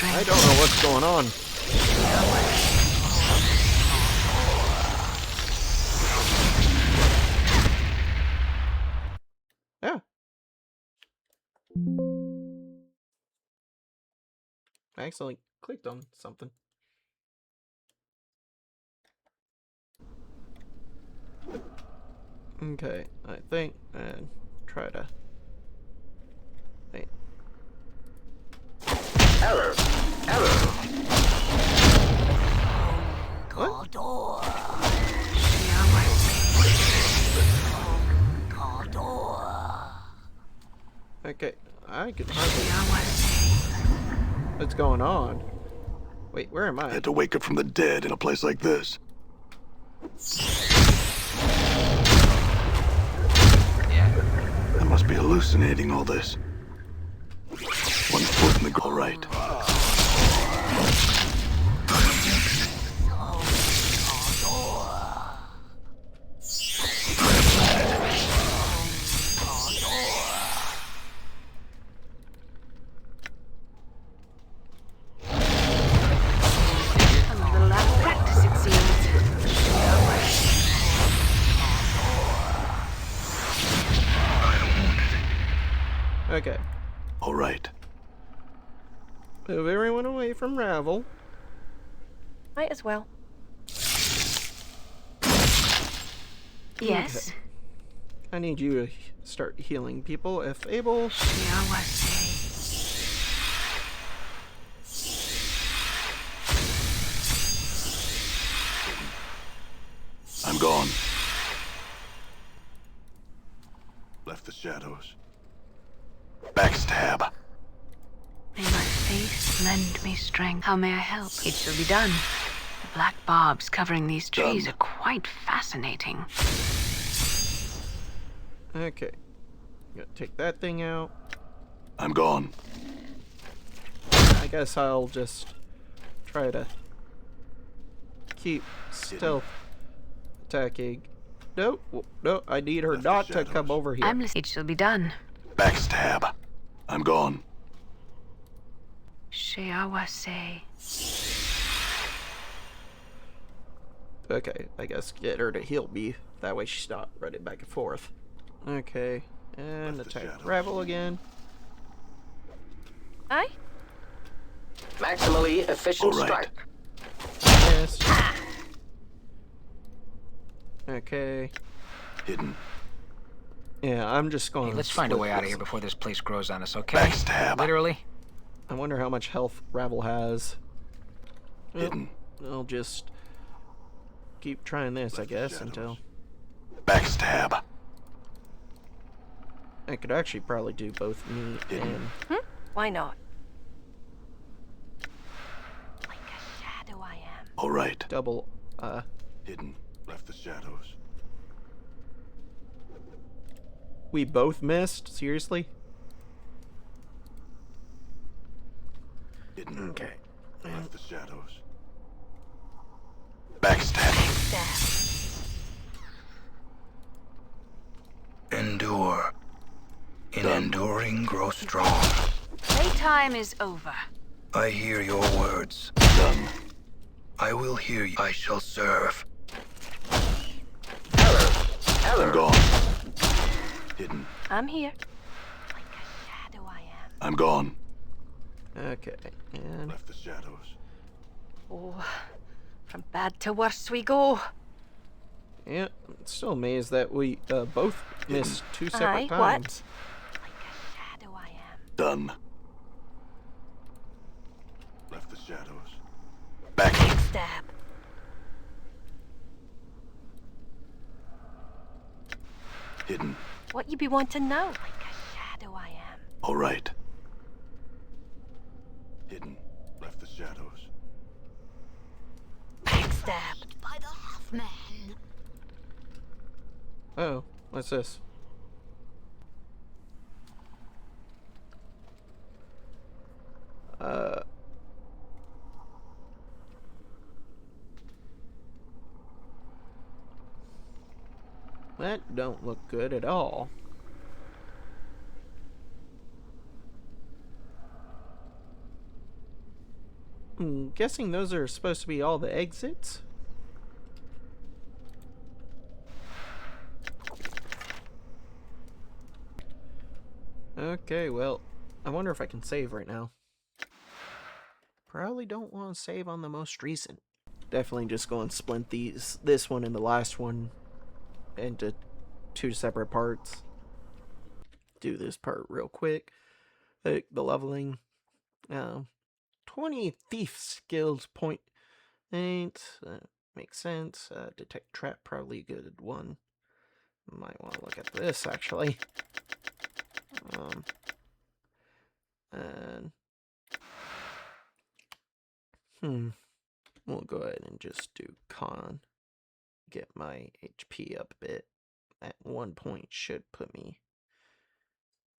Speaker 2: I don't know what's going on. Yeah. I accidentally clicked on something. Okay, I think, and try to... Wait.
Speaker 5: Error!
Speaker 2: What? Okay, I can hardly... What's going on? Wait, where am I?
Speaker 4: I had to wake up from the dead in a place like this. I must be hallucinating all this. One foot in the goal, right.
Speaker 2: Okay.
Speaker 4: All right.
Speaker 2: Move everyone away from Ravel.
Speaker 6: Might as well.
Speaker 3: Yes.
Speaker 2: Okay. I need you to start healing people if able.
Speaker 4: I'm gone. Left the shadows. Backstab.
Speaker 3: May my faith lend me strength. How may I help? It shall be done. The black barbs covering these trees are quite fascinating.
Speaker 2: Okay. Gotta take that thing out.
Speaker 4: I'm gone.
Speaker 2: I guess I'll just try to keep stealth attacking. Nope. No, I need her not to come over here.
Speaker 3: It shall be done.
Speaker 4: Backstab. I'm gone.
Speaker 3: Sheawase.
Speaker 2: Okay, I guess get her to heal me. That way she's not running back and forth. Okay, and attack Ravel again.
Speaker 6: Aye?
Speaker 5: Maximally efficient strike.
Speaker 2: Yes. Okay.
Speaker 4: Hidden.
Speaker 2: Yeah, I'm just going.
Speaker 5: Hey, let's find a way out of here before this place grows on us, okay?
Speaker 4: Backstab.
Speaker 5: Literally.
Speaker 2: I wonder how much health Ravel has.
Speaker 4: Hidden.
Speaker 2: I'll just keep trying this, I guess, until...
Speaker 4: Backstab.
Speaker 2: I could actually probably do both me and...
Speaker 6: Why not?
Speaker 3: Like a shadow I am.
Speaker 4: All right.
Speaker 2: double,
Speaker 4: Hidden. Left the shadows.
Speaker 2: We both missed? Seriously?
Speaker 4: Hidden.
Speaker 2: Okay.
Speaker 4: Left the shadows. Backstab.
Speaker 7: Endure. In enduring, grow strong.
Speaker 3: Playtime is over.
Speaker 7: I hear your words.
Speaker 4: Done.
Speaker 7: I will hear you. I shall serve.
Speaker 4: I'm gone. Hidden.
Speaker 6: I'm here.
Speaker 3: Like a shadow I am.
Speaker 4: I'm gone.
Speaker 2: Okay, and...
Speaker 4: Left the shadows.
Speaker 6: Oh, from bad to worse we go.
Speaker 2: Yeah, I'm still amazed that we both missed 2 separate
Speaker 6: Aye, what?
Speaker 2: times.
Speaker 6: Like a shadow I am.
Speaker 4: Done. Left the shadows. Back.
Speaker 6: Stab.
Speaker 4: Hidden.
Speaker 6: What you be want to know? Like a shadow I am.
Speaker 4: All right. Hidden. Left the shadows.
Speaker 6: Stab.
Speaker 3: By the half-man.
Speaker 2: Oh, what's this? That don't look good at all. Guessing those are supposed to be all the exits? Okay, well, I wonder if I can save right now. Probably don't want to save on the most recent. Definitely just go and splint this one and the last one into 2 separate parts. Do this part real quick. The leveling. 20 thief skills point. Ain't makes sense. Detect trap, probably a good one. Might want to look at this actually. And we'll go ahead and just do con. Get my HP up a bit. At 1 point should put me.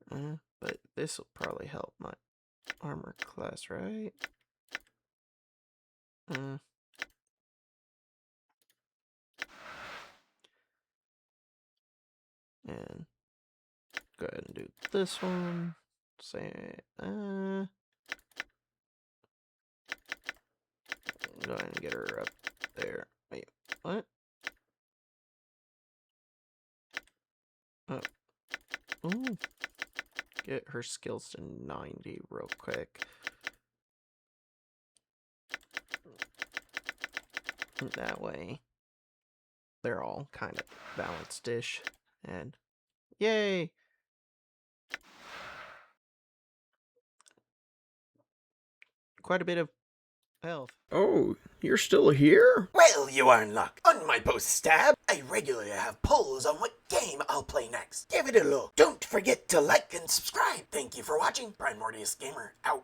Speaker 2: But this will probably help my armor class, right? And go ahead and do this one. Say, go ahead and get her up there. Wait, what? Oh. Ooh. Get her skills to 90 real quick. That way, they're all kind of balanced-ish. And yay! Quite a bit of health.
Speaker 1: Oh, you're still here?
Speaker 8: Well, you are in luck. On my post stab, I regularly have polls on what game I'll play next. Give it a look. Don't forget to like and subscribe. Thank you for watching. Primordius Gamer out.